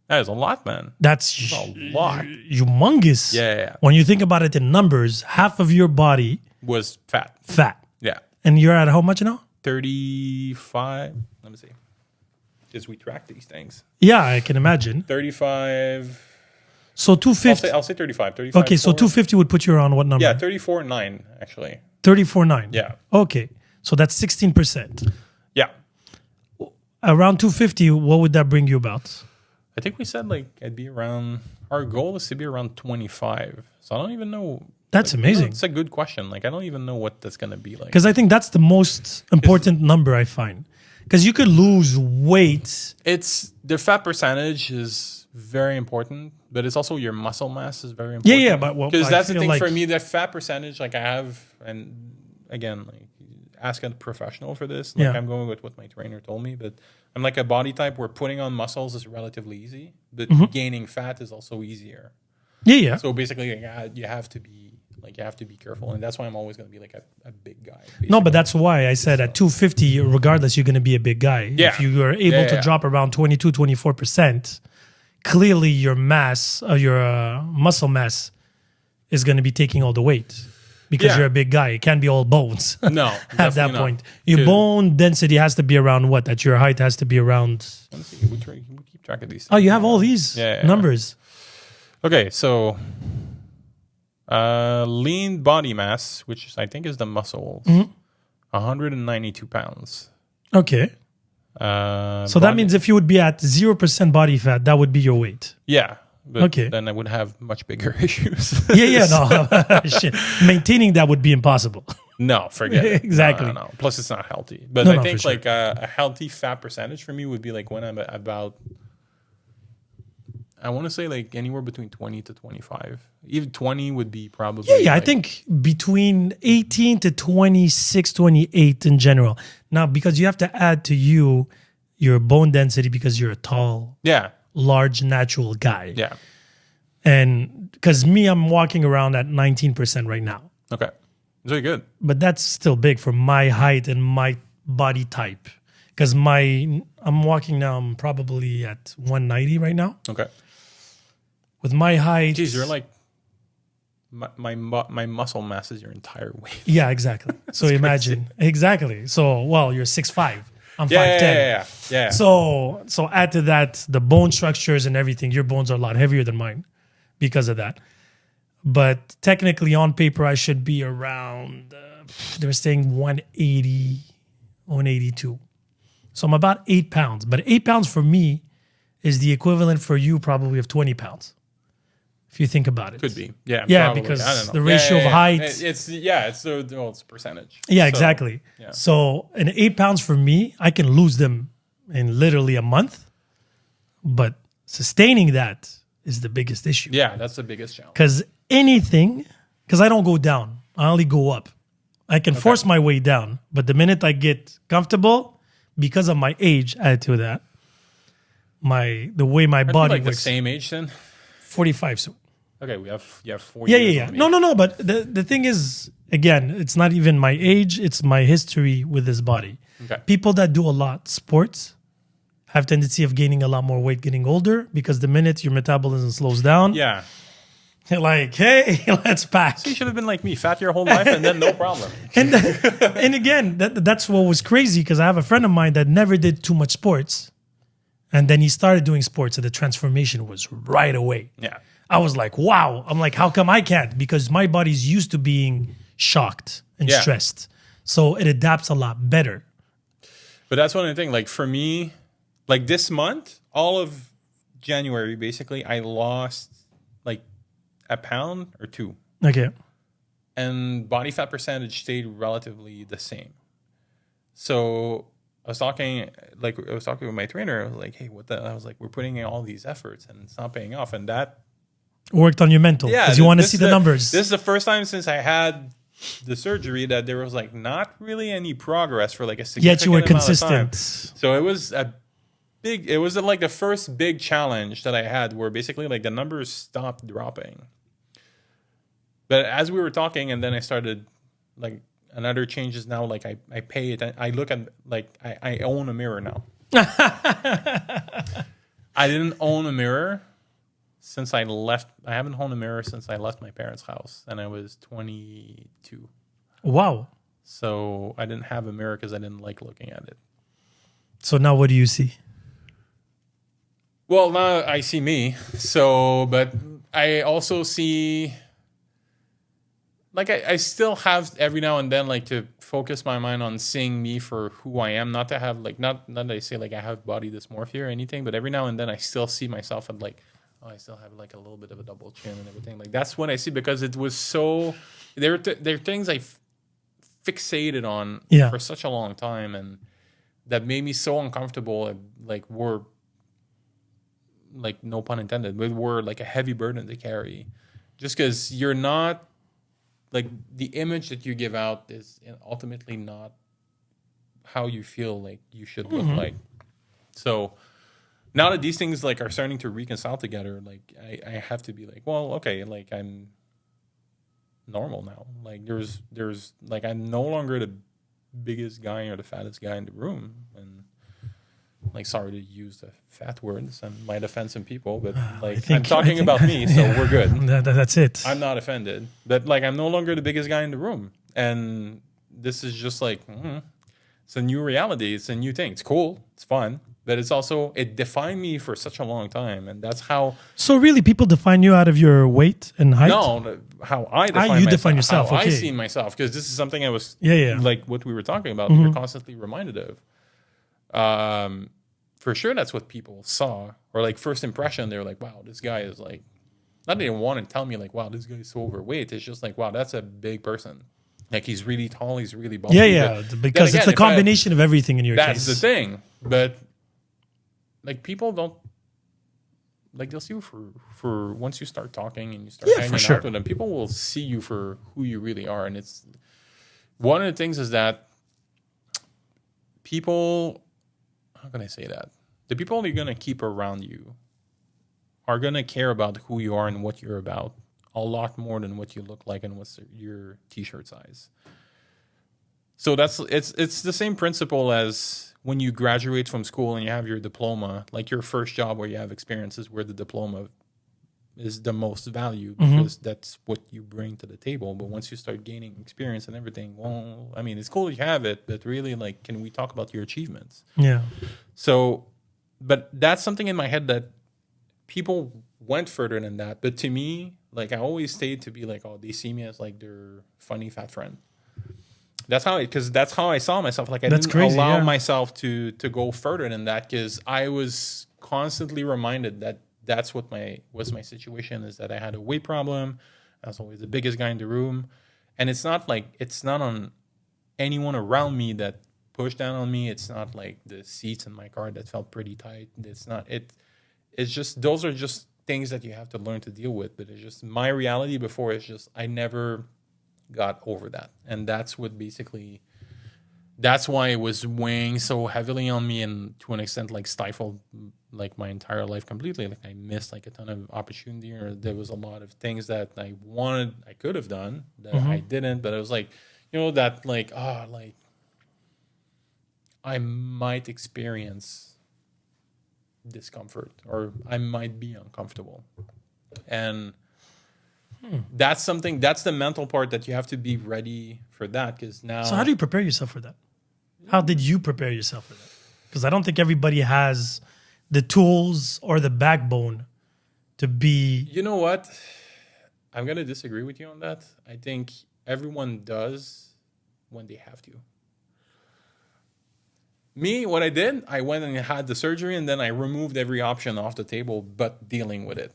Speaker 1: That is a lot, man.
Speaker 2: That's
Speaker 1: a lot.
Speaker 2: Humongous.
Speaker 1: Yeah.
Speaker 2: When you think about it in numbers, half of your body
Speaker 1: was fat. Yeah.
Speaker 2: And you're at how much now?
Speaker 1: 35. Let me see. Because we track these things.
Speaker 2: Yeah, I can imagine.
Speaker 1: 35.
Speaker 2: So 250.
Speaker 1: I'll say 35. 35.
Speaker 2: Okay, so 250 would put you around what number?
Speaker 1: Yeah, 34.9 actually.
Speaker 2: 34.9.
Speaker 1: Yeah.
Speaker 2: Okay, so that's 16%.
Speaker 1: Yeah.
Speaker 2: Around 250, what would that bring you about?
Speaker 1: I think we said like I'd be around. Our goal is to be around 25. So I don't even know.
Speaker 2: That's amazing.
Speaker 1: It's a good question. Like I don't even know what that's gonna be like.
Speaker 2: Because I think that's the most important number I find. Because you could lose weight.
Speaker 1: It's the fat percentage is very important, but it's also your muscle mass is very important.
Speaker 2: Yeah, but
Speaker 1: because that's the thing for me. That fat percentage, like I have, and again, like ask a professional for this. Like I'm going with what my trainer told me, but I'm like a body type where putting on muscles is relatively easy, but gaining fat is also easier.
Speaker 2: Yeah.
Speaker 1: So basically, you have to be careful, and that's why I'm always going to be like a big guy. Basically.
Speaker 2: No, but that's why I said at 250, regardless, you're going to be a big guy.
Speaker 1: Yeah.
Speaker 2: If you are able to drop around 22, 24%, clearly your mass, your muscle mass is going to be taking all the weight. because
Speaker 1: Yeah.
Speaker 2: you're a big guy. It can't be all bones.
Speaker 1: No,
Speaker 2: At that
Speaker 1: definitely not.
Speaker 2: point, your
Speaker 1: 'Cause-
Speaker 2: bone density has to be around what? At your height has to be around.
Speaker 1: Let me see. We keep track of these.
Speaker 2: Oh, you have all these
Speaker 1: Yeah.
Speaker 2: numbers.
Speaker 1: Okay, so lean body mass, which I think is the muscles, 192 pounds.
Speaker 2: Okay. So that means if you would be at 0% body fat, that would be your weight.
Speaker 1: yeah. But
Speaker 2: Okay.
Speaker 1: then I would have much bigger issues.
Speaker 2: Yeah, no. Shit. Maintaining that would be impossible.
Speaker 1: No, forget it.
Speaker 2: Exactly.
Speaker 1: No. Plus, it's not healthy. But
Speaker 2: No,
Speaker 1: I
Speaker 2: no,
Speaker 1: think
Speaker 2: for sure.
Speaker 1: like a healthy fat percentage for me would be like when I'm about, I want to say like anywhere between 20 to 25. Even 20 would be probably.
Speaker 2: Yeah, I
Speaker 1: like-
Speaker 2: think between 18 to 26, 28 in general. Now, because you have to add to your bone density because you're a tall,
Speaker 1: Yeah.
Speaker 2: large, natural guy.
Speaker 1: Yeah.
Speaker 2: And because me, I'm walking around at 19% right now.
Speaker 1: Okay. Very good.
Speaker 2: But that's still big for my height and my body type. Because I'm walking now, I'm probably at 190 right now.
Speaker 1: Okay.
Speaker 2: With my height.
Speaker 1: Geez, you're like my muscle mass is your entire weight.
Speaker 2: Yeah, exactly. So imagine. Exactly. So, well, you're 6'5". I'm 5'10".
Speaker 1: Yeah.
Speaker 2: So add to that the bone structures and everything. Your bones are a lot heavier than mine because of that. But technically, on paper, I should be around. They're saying 180, 182. So I'm about 8 pounds. But 8 pounds for me is the equivalent for you probably of 20 pounds. If you think about it.
Speaker 1: Could be. Yeah.
Speaker 2: Yeah,
Speaker 1: probably.
Speaker 2: because
Speaker 1: I don't know.
Speaker 2: the ratio of height.
Speaker 1: It's a percentage.
Speaker 2: Yeah,
Speaker 1: So,
Speaker 2: exactly.
Speaker 1: yeah.
Speaker 2: So an 8 pounds for me, I can lose them in literally a month. But sustaining that is the biggest issue.
Speaker 1: Yeah, that's the biggest challenge.
Speaker 2: Because I don't go down, I only go up. I can force my way down, but the minute I get comfortable, because of my age, add to that, the way my body
Speaker 1: Like the
Speaker 2: works.
Speaker 1: same age then.
Speaker 2: 45 soon.
Speaker 1: Okay, you have 4
Speaker 2: Yeah,
Speaker 1: years.
Speaker 2: yeah, yeah.
Speaker 1: on me.
Speaker 2: No. But the thing is, again, it's not even my age; it's my history with this body.
Speaker 1: Okay.
Speaker 2: People that do a lot sports have tendency of gaining a lot more weight getting older because the minute your metabolism slows down,
Speaker 1: Yeah.
Speaker 2: you're like, hey, let's pack.
Speaker 1: You should have been like me, fat your whole life, and then no problem.
Speaker 2: And again, that's what was crazy because I have a friend of mine that never did too much sports, and then he started doing sports, and the transformation was right away.
Speaker 1: Yeah.
Speaker 2: I was like, wow. I'm like, how come I can't? Because my body's used to being shocked and
Speaker 1: Yeah.
Speaker 2: stressed, so it adapts a lot better.
Speaker 1: But that's one of the things. Like for me, like this month, all of January, basically, I lost like a pound or 2.
Speaker 2: Okay.
Speaker 1: And body fat percentage stayed relatively the same. So I was talking with my trainer, like, hey, I was like, we're putting in all these efforts and it's not paying off. And that,
Speaker 2: Worked on your mental because you want to see the numbers.
Speaker 1: This is the first time since I had the surgery that there was like not really any progress for like a significant
Speaker 2: Yet you were
Speaker 1: amount of
Speaker 2: consistent.
Speaker 1: time. So it was like the first big challenge that I had where basically like the numbers stopped dropping. But as we were talking, and then I started like another changes now, like I pay it. I look at like I own a mirror now. I didn't own a mirror since I left. I haven't owned a mirror since I left my parents' house, and I was 22.
Speaker 2: Wow.
Speaker 1: So I didn't have a mirror because I didn't like looking at it.
Speaker 2: So now what do you see?
Speaker 1: Well, now I see me. So, but I also see, like, I still have every now and then, like, to focus my mind on seeing me for who I am. Not to have, like, not that I say, like, I have body dysmorphia or anything, but every now and then I still see myself and, like, oh, I still have, like, a little bit of a double chin and everything. Like, that's what I see because it was so, there are things I fixated on for such a long time and that made me so uncomfortable and, like, were, like, no pun intended, but were like a heavy burden to carry just because you're not, like, the image that you give out is ultimately not how you feel like you should look like. So now that these things, like, are starting to reconcile together, like, I have to be like, well, okay, like, I'm normal now. Like, there's like, I'm no longer the biggest guy or the fattest guy in the room, and like, sorry to use the fat words and might offend some people, but like I'm
Speaker 2: think-
Speaker 1: talking about me, so
Speaker 2: yeah.
Speaker 1: we're good.
Speaker 2: That's it.
Speaker 1: I'm not offended, but like I'm no longer the biggest guy in the room, and this is just like it's a new reality. It's a new thing. It's cool. It's fun, but it's also it defined me for such a long time, and that's how
Speaker 2: So really, people define you out of your weight and height?
Speaker 1: how I define
Speaker 2: you
Speaker 1: myself,
Speaker 2: define yourself,
Speaker 1: how I
Speaker 2: okay.
Speaker 1: see myself, because this is something I was
Speaker 2: Yeah.
Speaker 1: like what we were talking about. You're constantly reminded of. For sure, that's what people saw, or like first impression. They were like, "Wow, this guy is like." Not they didn't want to tell me like, "Wow, this guy's so overweight." It's just like, "Wow, that's a big person. Like he's really tall, he's really bulky."
Speaker 2: Yeah.
Speaker 1: But
Speaker 2: Because
Speaker 1: then
Speaker 2: it's
Speaker 1: again,
Speaker 2: a combination of everything in your
Speaker 1: that's
Speaker 2: case.
Speaker 1: the thing. But like people don't like they'll see you for once you start talking and you start
Speaker 2: Yeah,
Speaker 1: hanging
Speaker 2: for sure.
Speaker 1: out with them. People will see you for who you really are, and it's one of the things is that people. How can I say that? The people you're gonna keep around you are gonna care about who you are and what you're about a lot more than what you look like and what's your t-shirt size. So it's the same principle as when you graduate from school and you have your diploma. Like your first job where you have experience is where the diploma is the most value because that's what you bring to the table. But once you start gaining experience and everything, well, I mean, it's cool you have it, but really, like, can we talk about your achievements?
Speaker 2: Yeah.
Speaker 1: So, but that's something in my head that people went further than that. But to me, like, I always stayed to be like, oh, they see me as like their funny fat friend. That's how, because that's how I saw myself. Like, I
Speaker 2: That's
Speaker 1: didn't
Speaker 2: crazy,
Speaker 1: allow
Speaker 2: yeah.
Speaker 1: myself to go further than that because I was constantly reminded that that's what was my situation is that I had a weight problem. I was always the biggest guy in the room, and it's not on anyone around me that pushed down on me. It's not like the seats in my car that felt pretty tight. It's just those are just things that you have to learn to deal with. But it's just my reality before. It's just I never got over that, and that's what basically. That's why it was weighing so heavily on me, and to an extent, like stifled like my entire life completely. Like I missed like a ton of opportunity, or there was a lot of things that I could have done that I didn't. But it was like, that like like I might experience discomfort, or I might be uncomfortable, and that's the mental part that you have to be ready for that. Because now,
Speaker 2: So how do you prepare yourself for that? How did you prepare yourself for that? Because I don't think everybody has the tools or the backbone to be.
Speaker 1: you know what? I'm going to disagree with you on that. I think everyone does when they have to. Me, what I did, I went and had the surgery, and then I removed every option off the table but dealing with it.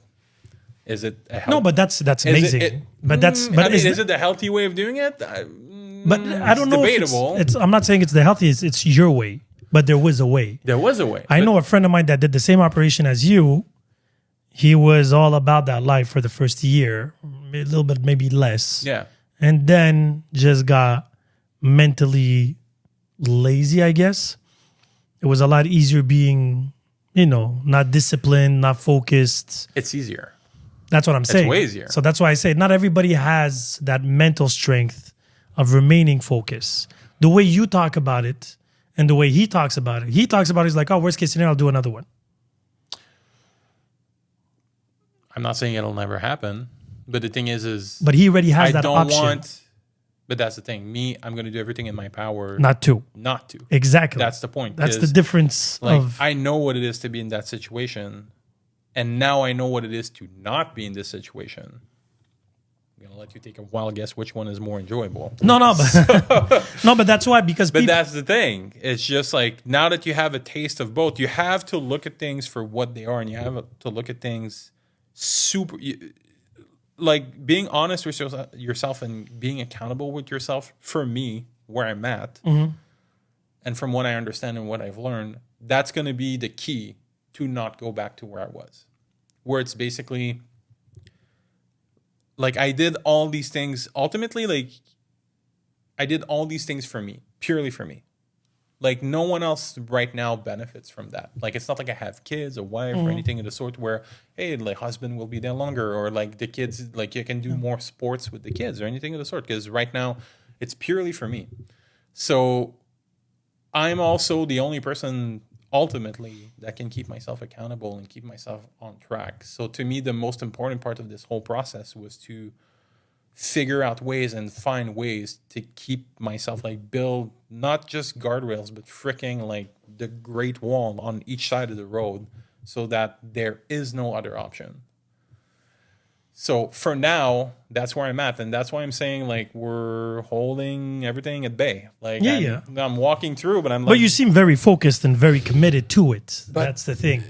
Speaker 1: Is it a
Speaker 2: No, but that's amazing.
Speaker 1: is it the healthy way of doing it?
Speaker 2: But I don't know
Speaker 1: debatable.
Speaker 2: if it's I'm not saying it's the healthiest. It's your way, but there was a way.
Speaker 1: There was a way.
Speaker 2: I know a friend of mine that did the same operation as you. He was all about that life for the first year, a little bit maybe less.
Speaker 1: Yeah.
Speaker 2: And then just got mentally lazy, I guess. It was a lot easier being, not disciplined, not focused.
Speaker 1: It's easier.
Speaker 2: That's what I'm saying.
Speaker 1: way easier.
Speaker 2: So that's why I say not everybody has that mental strength of remaining focused. The way you talk about it and the way he talks about it. He talks about it, he's like, oh, worst case scenario, I'll do another one.
Speaker 1: I'm not saying it'll never happen, but the thing is
Speaker 2: But he already has
Speaker 1: I
Speaker 2: that
Speaker 1: don't
Speaker 2: option.
Speaker 1: But that's the thing. Me, I'm going to do everything in my power
Speaker 2: Not to.
Speaker 1: not to.
Speaker 2: Exactly.
Speaker 1: That's the point.
Speaker 2: That's the
Speaker 1: 'cause,
Speaker 2: difference
Speaker 1: like,
Speaker 2: of.
Speaker 1: I know what it is to be in that situation, and now I know what it is to not be in this situation. I'm going to let you take a wild guess which one is more enjoyable.
Speaker 2: No, but no, but that's why because
Speaker 1: But
Speaker 2: people.
Speaker 1: that's the thing. It's just like now that you have a taste of both, you have to look at things for what they are, and you have to look at things like being honest with yourself and being accountable with yourself. For me, where I'm at, and from what I understand and what I've learned, that's going to be the key to not go back to where I was, where it's basically like I did all these things. Ultimately, like I did all these things for me, purely for me. Like no one else right now benefits from that. Like it's not like I have kids, a wife, or anything of the sort where, hey, like husband will be there longer, or like the kids, like you can do more sports with the kids or anything of the sort. Because right now, it's purely for me. So I'm also the only person ultimately that can keep myself accountable and keep myself on track. So to me, the most important part of this whole process was to figure out ways and find ways to keep myself like build not just guardrails, but freaking like the great wall on each side of the road so that there is no other option. So for now, that's where I'm at. And that's why I'm saying like we're holding everything at bay. Like I'm walking through, but I'm like,
Speaker 2: but you seem very focused and very committed to it. That's the thing.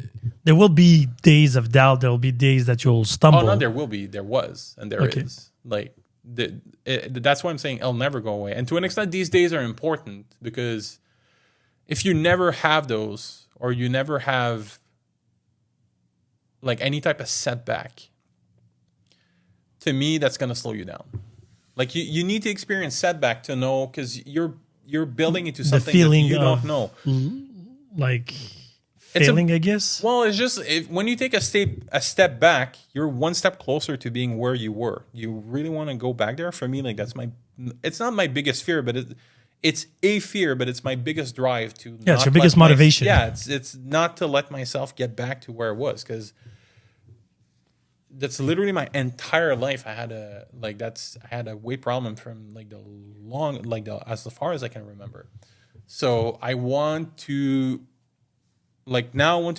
Speaker 2: There will be days of doubt. There will be days that you'll stumble.
Speaker 1: Oh no, there will be. There was, and there is. Like that's why I'm saying it'll never go away. And to an extent, these days are important because if you never have those, or you never have like any type of setback, to me, that's going to slow you down. Like you need to experience setback to know, because you're building into something that you don't know.
Speaker 2: Like failing, I guess.
Speaker 1: Well, it's just when you take a step back, you're one step closer to being where you were. You really want to go back there. For me, like it's not my biggest fear, but it's a fear, but it's my biggest drive to.
Speaker 2: Yeah, it's your biggest motivation.
Speaker 1: It's not to let myself get back to where it was, because that's literally my entire life. I had a weight problem from like as far as I can remember. So I want to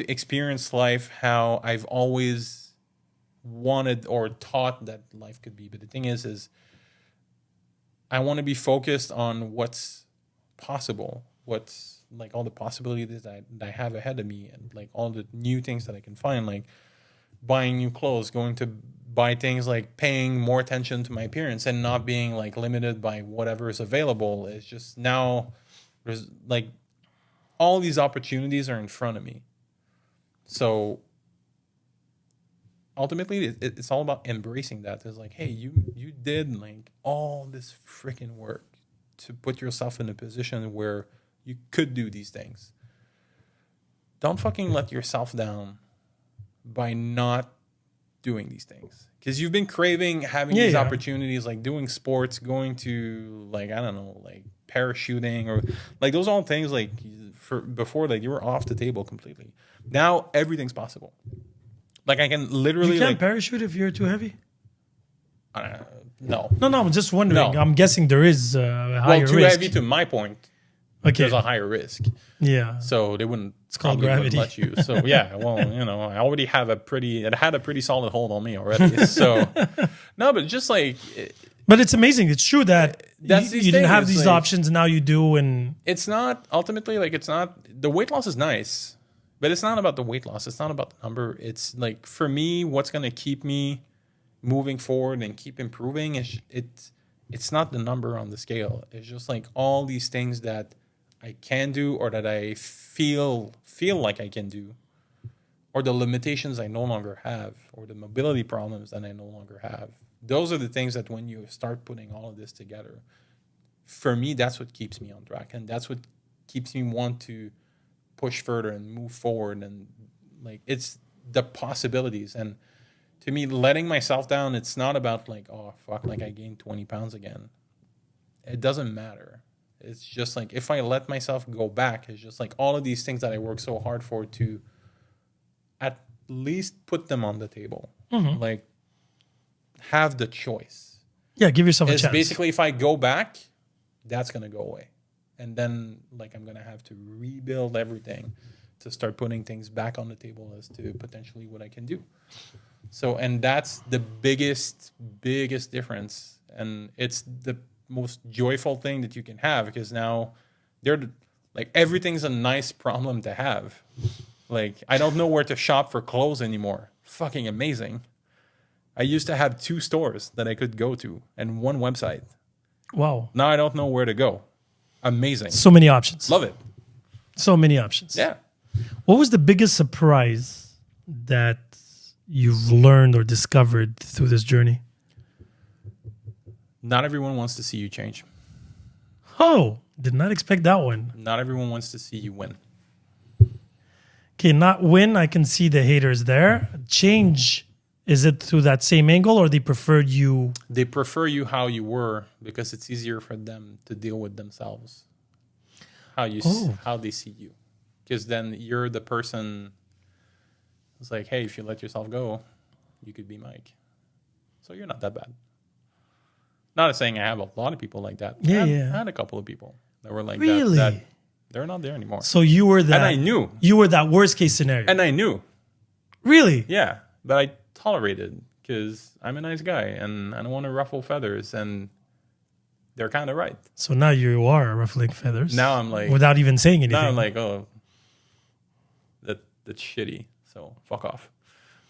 Speaker 1: experience life how I've always wanted or thought that life could be. But the thing is I want to be focused on what's possible, what's like all the possibilities that I have ahead of me, and like all the new things that I can find, like buying new clothes, going to buy things, like paying more attention to my appearance and not being like limited by whatever is available. It's just now there's like all these opportunities are in front of me. So ultimately it's all about embracing that. It's like, hey, you did like all this freaking work to put yourself in a position where you could do these things. Don't fucking let yourself down by not doing these things, because you've been craving having these opportunities, like doing sports, going to like, I don't know, like parachuting, or like those all things like before, like you were off the table completely. Now everything's possible. Like I can literally,
Speaker 2: you can't parachute if you're too heavy.
Speaker 1: No,
Speaker 2: I'm just wondering. No. I'm guessing there is a higher risk.
Speaker 1: Too heavy to my point.
Speaker 2: Okay.
Speaker 1: There's a higher risk.
Speaker 2: Yeah.
Speaker 1: So they wouldn't.
Speaker 2: It's called gravity.
Speaker 1: Let you. So yeah. Well, I already have it had a pretty solid hold on me already. So no, but just like.
Speaker 2: But it's amazing. It's true that you didn't have these options, and now you do. And
Speaker 1: it's not ultimately like it's not. The weight loss is nice, but it's not about the weight loss. It's not about the number. It's like, for me, what's going to keep me moving forward and keep improving is it's not the number on the scale. It's just like all these things that I can do, or that I feel like I can do, or the limitations I no longer have, or the mobility problems that I no longer have. Those are the things that when you start putting all of this together, for me, that's what keeps me on track, and that's what keeps me want to push further and move forward. And like, it's the possibilities. And to me, letting myself down, it's not about like, oh fuck, like I gained 20 pounds again. It doesn't matter. It's just like, if I let myself go back, it's just like all of these things that I work so hard for, to at least put them on the table. Mm-hmm. Like, have the choice.
Speaker 2: Yeah, give yourself a chance.
Speaker 1: Basically, if I go back, that's going to go away. And then like I'm going to have to rebuild everything to start putting things back on the table as to potentially what I can do. So, and that's the biggest difference. And it's the most joyful thing that you can have, because now like everything's a nice problem to have. Like, I don't know where to shop for clothes anymore. Fucking amazing. I used to have 2 stores that I could go to and 1 website.
Speaker 2: Wow.
Speaker 1: Now I don't know where to go. Amazing.
Speaker 2: So many options.
Speaker 1: Love it.
Speaker 2: So many options.
Speaker 1: Yeah.
Speaker 2: What was the biggest surprise that you've learned or discovered through this journey?
Speaker 1: Not everyone wants to see you change.
Speaker 2: Oh, did not expect that one.
Speaker 1: Not everyone wants to see you win.
Speaker 2: Okay, not win. I can see the haters there. Change. Is it through that same angle, or they preferred you?
Speaker 1: They prefer you how you were, because it's easier for them to deal with themselves. How they see you. because then you're the person who's like, hey, if you let yourself go, you could be Mike. So you're not that bad. Not saying I have a lot of people like that.
Speaker 2: Yeah,
Speaker 1: I had a couple of people that were like
Speaker 2: Really?
Speaker 1: that they're not there anymore.
Speaker 2: So you were that.
Speaker 1: And I knew.
Speaker 2: You were that worst case scenario.
Speaker 1: And I knew.
Speaker 2: Really?
Speaker 1: Yeah. But I tolerated because I'm a nice guy and I don't want to ruffle feathers. And they're kind of right.
Speaker 2: So now you are ruffling feathers.
Speaker 1: Now I'm like.
Speaker 2: Without even saying anything.
Speaker 1: Now I'm like, oh, that's shitty. So fuck off.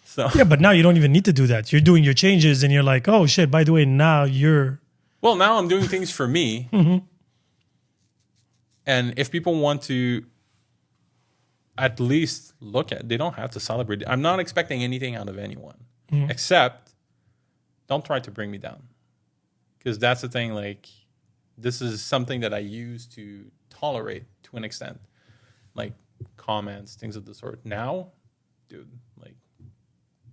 Speaker 1: So
Speaker 2: yeah, but now you don't even need to do that. You're doing your changes and you're like, oh shit, by the way, now you're.
Speaker 1: Well, now I'm doing things for me.
Speaker 2: Mm-hmm.
Speaker 1: And if people want to at least look at, they don't have to celebrate. I'm not expecting anything out of anyone, except don't try to bring me down. Because that's the thing, like, this is something that I use to tolerate to an extent. Like, comments, things of the sort. Now, dude, like,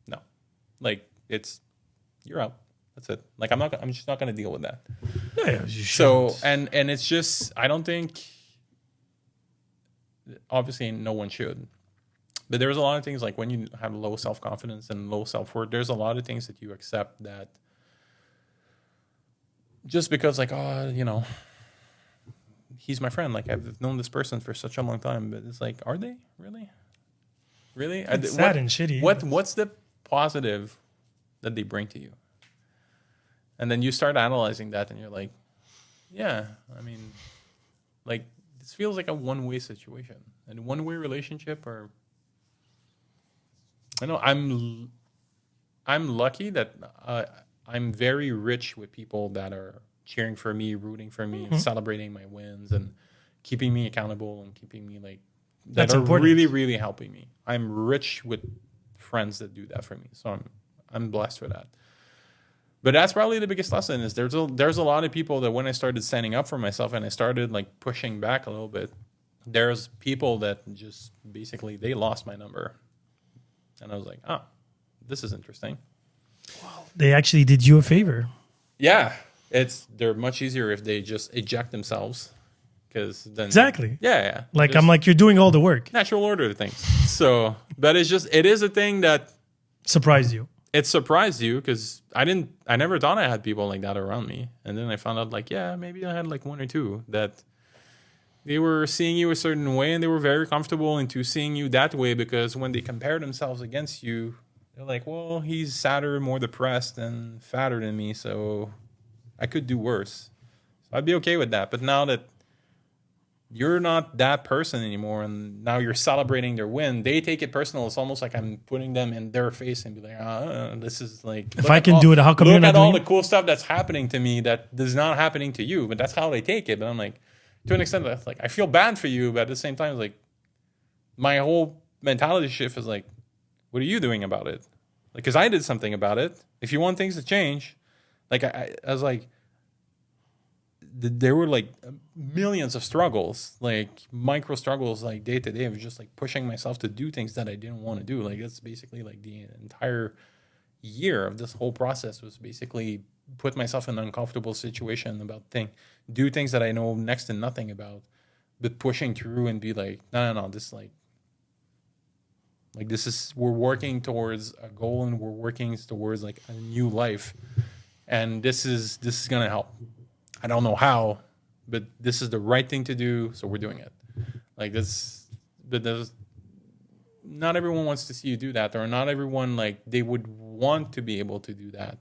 Speaker 1: no. Like, you're out. That's it. Like, I'm just not going to deal with that.
Speaker 2: Yeah, you
Speaker 1: So,
Speaker 2: shouldn't.
Speaker 1: and it's just, I don't think, obviously no one should. But there's a lot of things, like when you have low self-confidence and low self-worth, there's a lot of things that you accept that just because, like, oh, you know, he's my friend. Like, I've known this person for such a long time. But it's like, are they? Really? Really?
Speaker 2: It's sad and shitty.
Speaker 1: What's the positive that they bring to you? And then you start analyzing that and you're like, yeah, I mean, like, this feels like a one-way situation. And a one-way relationship, or I know I'm lucky that I'm very rich with people that are cheering for me, rooting for me, and celebrating my wins and keeping me accountable and keeping me like that
Speaker 2: That's
Speaker 1: are
Speaker 2: important.
Speaker 1: really, really helping me. I'm rich with friends that do that for me. So I'm blessed for that. But that's probably the biggest lesson is there's a lot of people that when I started standing up for myself and I started like pushing back a little bit, there's people that just basically they lost my number. And I was like, oh, this is interesting.
Speaker 2: They actually did you a favor.
Speaker 1: Yeah. They're much easier if they just eject themselves. Because then
Speaker 2: Exactly.
Speaker 1: Yeah.
Speaker 2: Like,
Speaker 1: Just
Speaker 2: I'm like, you're doing all the work.
Speaker 1: natural order to things. So but it is a thing that
Speaker 2: Surprised you.
Speaker 1: it surprised you because I never thought I had people like that around me. And then I found out like, yeah, maybe I had like one or two that they were seeing you a certain way and they were very comfortable into seeing you that way because when they compare themselves against you, they're like, well, he's sadder, more depressed and fatter than me. So I could do worse. So I'd be okay with that. But now that you're not that person anymore, and now you're celebrating their win. They take it personal. It's almost like I'm putting them in their face and be like, this is like...
Speaker 2: If I can do it, how come you're not
Speaker 1: Look at all
Speaker 2: doing
Speaker 1: the cool stuff that's happening to me that is not happening to you. But that's how they take it. But I'm like, to an extent, that's like, I feel bad for you. But at the same time, it's like, my whole mentality shift is like, what are you doing about it? Like, because I did something about it. If you want things to change, like, I was like, there were like millions of struggles, like micro struggles, like day to day. I was just like pushing myself to do things that I didn't want to do. Like that's basically like the entire year of this whole process was basically put myself in an uncomfortable situation about do things that I know next to nothing about, but pushing through and be like, no, this like this is, we're working towards a goal and we're working towards like a new life. And this is going to help. I don't know how, but this is the right thing to do, so we're doing it. Like this, but there's not everyone wants to see you do that, or not everyone like they would want to be able to do that,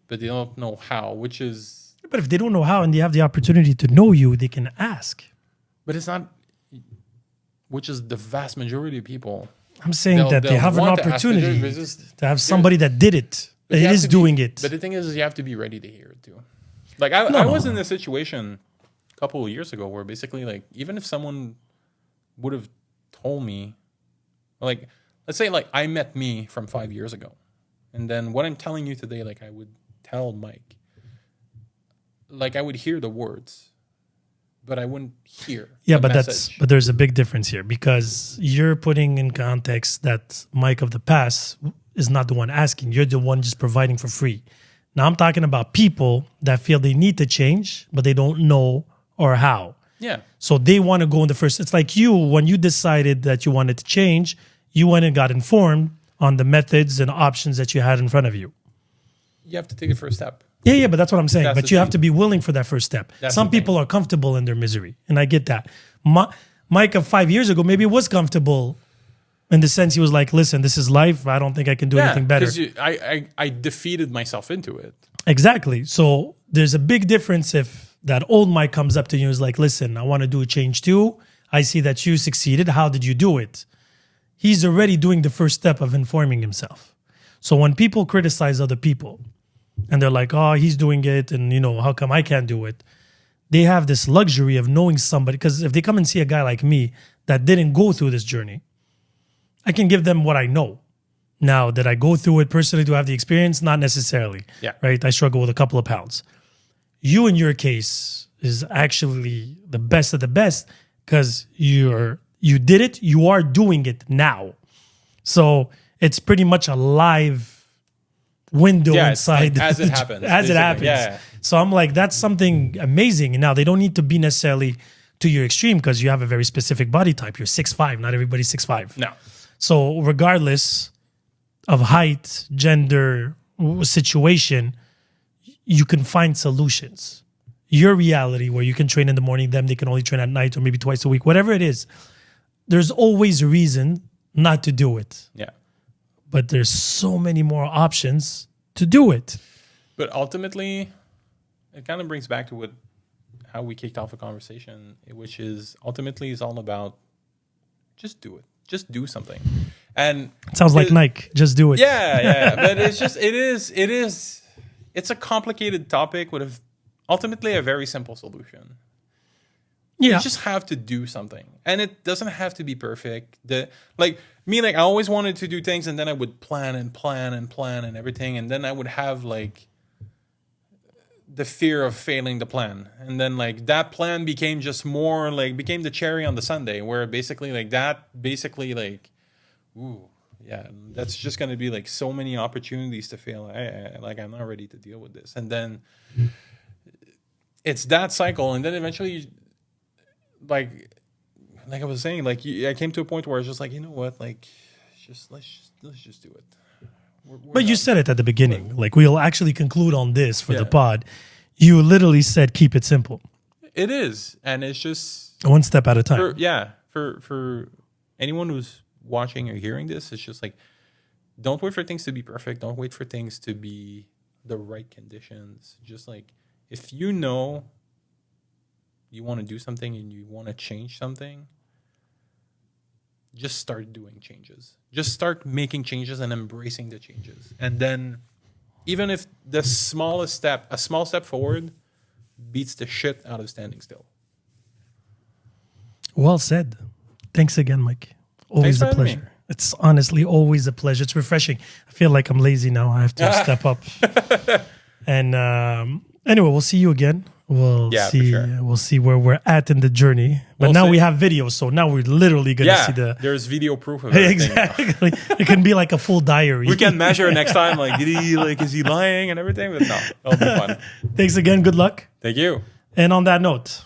Speaker 1: but they don't know how. Which is,
Speaker 2: But if they don't know how and they have the opportunity to know you, they can ask.
Speaker 1: but it's not. Which is the vast majority of people.
Speaker 2: I'm saying that they have an
Speaker 1: want to ask, but
Speaker 2: opportunity
Speaker 1: there's just-
Speaker 2: to have somebody that did it,
Speaker 1: But
Speaker 2: that
Speaker 1: you have
Speaker 2: is
Speaker 1: to
Speaker 2: doing
Speaker 1: be,
Speaker 2: it.
Speaker 1: But the thing is you have to be ready to hear it too. Like I was in a situation a couple of years ago where basically like even if someone would have told me, like let's say like I met me from 5 years ago, and then what I'm telling you today, like I would tell Mike, like I would hear the words, but I wouldn't hear.
Speaker 2: Yeah,
Speaker 1: the
Speaker 2: but
Speaker 1: message.
Speaker 2: there's a big difference here because you're putting in context that Mike of the past is not the one asking. You're the one just providing for free. Now I'm talking about people that feel they need to change, but they don't know or how.
Speaker 1: Yeah.
Speaker 2: So they want to go in the first. It's like you, when you decided that you wanted to change, you went and got informed on the methods and options that you had in front of you.
Speaker 1: You have to take the first step.
Speaker 2: Yeah, but that's what I'm saying.
Speaker 1: That's
Speaker 2: But
Speaker 1: the
Speaker 2: you have
Speaker 1: thing.
Speaker 2: to be willing for that first step.
Speaker 1: That's
Speaker 2: Some
Speaker 1: the thing.
Speaker 2: people are comfortable in their misery, and I get that. Mike of 5 years ago maybe was comfortable in the sense he was like, listen, this is life. I don't think I can do anything better.
Speaker 1: I defeated myself into it.
Speaker 2: Exactly. So there's a big difference if that old Mike comes up to you and is like, listen, I want to do a change too. I see that you succeeded. How did you do it? He's already doing the first step of informing himself. So when people criticize other people and they're like, oh, he's doing it and, how come I can't do it? They have this luxury of knowing somebody. Because if they come and see a guy like me that didn't go through this journey, I can give them what I know. Now, did I go through it personally? Do I have the experience? Not necessarily.
Speaker 1: Yeah.
Speaker 2: Right? I struggle with a couple of pounds. You, in your case, is actually the best of the best because you did it. You are doing it now. So it's pretty much a live window inside.
Speaker 1: As it happens.
Speaker 2: As it happens.
Speaker 1: Yeah.
Speaker 2: So I'm like, that's something amazing. And now they don't need to be necessarily to your extreme because you have a very specific body type. You're 6'5". Not everybody's 6'5".
Speaker 1: No.
Speaker 2: So regardless of height, gender, situation, you can find solutions. Your reality where you can train in the morning, them they can only train at night or maybe twice a week, whatever it is, there's always a reason not to do it.
Speaker 1: Yeah.
Speaker 2: But there's so many more options to do it.
Speaker 1: But ultimately, it kind of brings back to how we kicked off a conversation, which is ultimately is all about just do it. Just do something. And
Speaker 2: It sounds like Nike. Just do it.
Speaker 1: yeah. But it's a complicated topic with ultimately a very simple solution.
Speaker 2: Yeah.
Speaker 1: You just have to do something. And it doesn't have to be perfect. I always wanted to do things and then I would plan and everything. And then I would have the fear of failing the plan. And then that plan became just more became the cherry on the sundae where basically that's just going to be so many opportunities to fail. I'm not ready to deal with this. And then it's that cycle. And then eventually like I was saying, I came to a point where I was just you know what, let's just do it.
Speaker 2: But you said it at the beginning. We'll actually conclude on this for the pod. You literally said, keep it simple.
Speaker 1: It is. And it's just
Speaker 2: one step at a time.
Speaker 1: For anyone who's watching or hearing this, it's just don't wait for things to be perfect. Don't wait for things to be the right conditions. Just if you know you want to do something and you want to change something, just start doing changes. Just start making changes and embracing the changes. And then even if a small step forward beats the shit out of standing still.
Speaker 2: Well said. Thanks again, Mike. Always a pleasure. Me. It's honestly always a pleasure. It's refreshing. I feel like I'm lazy now. I have to step up. And anyway, we'll see you again. We'll see. For sure. We'll see where we're at in the journey. But now we have video, so now we're literally gonna see the.
Speaker 1: There's video proof of it.
Speaker 2: Exactly. It can be like a full diary.
Speaker 1: We can measure next time. Is he lying and everything? But no, it'll be fun.
Speaker 2: Thanks again. Good luck.
Speaker 1: Thank you.
Speaker 2: And on that note.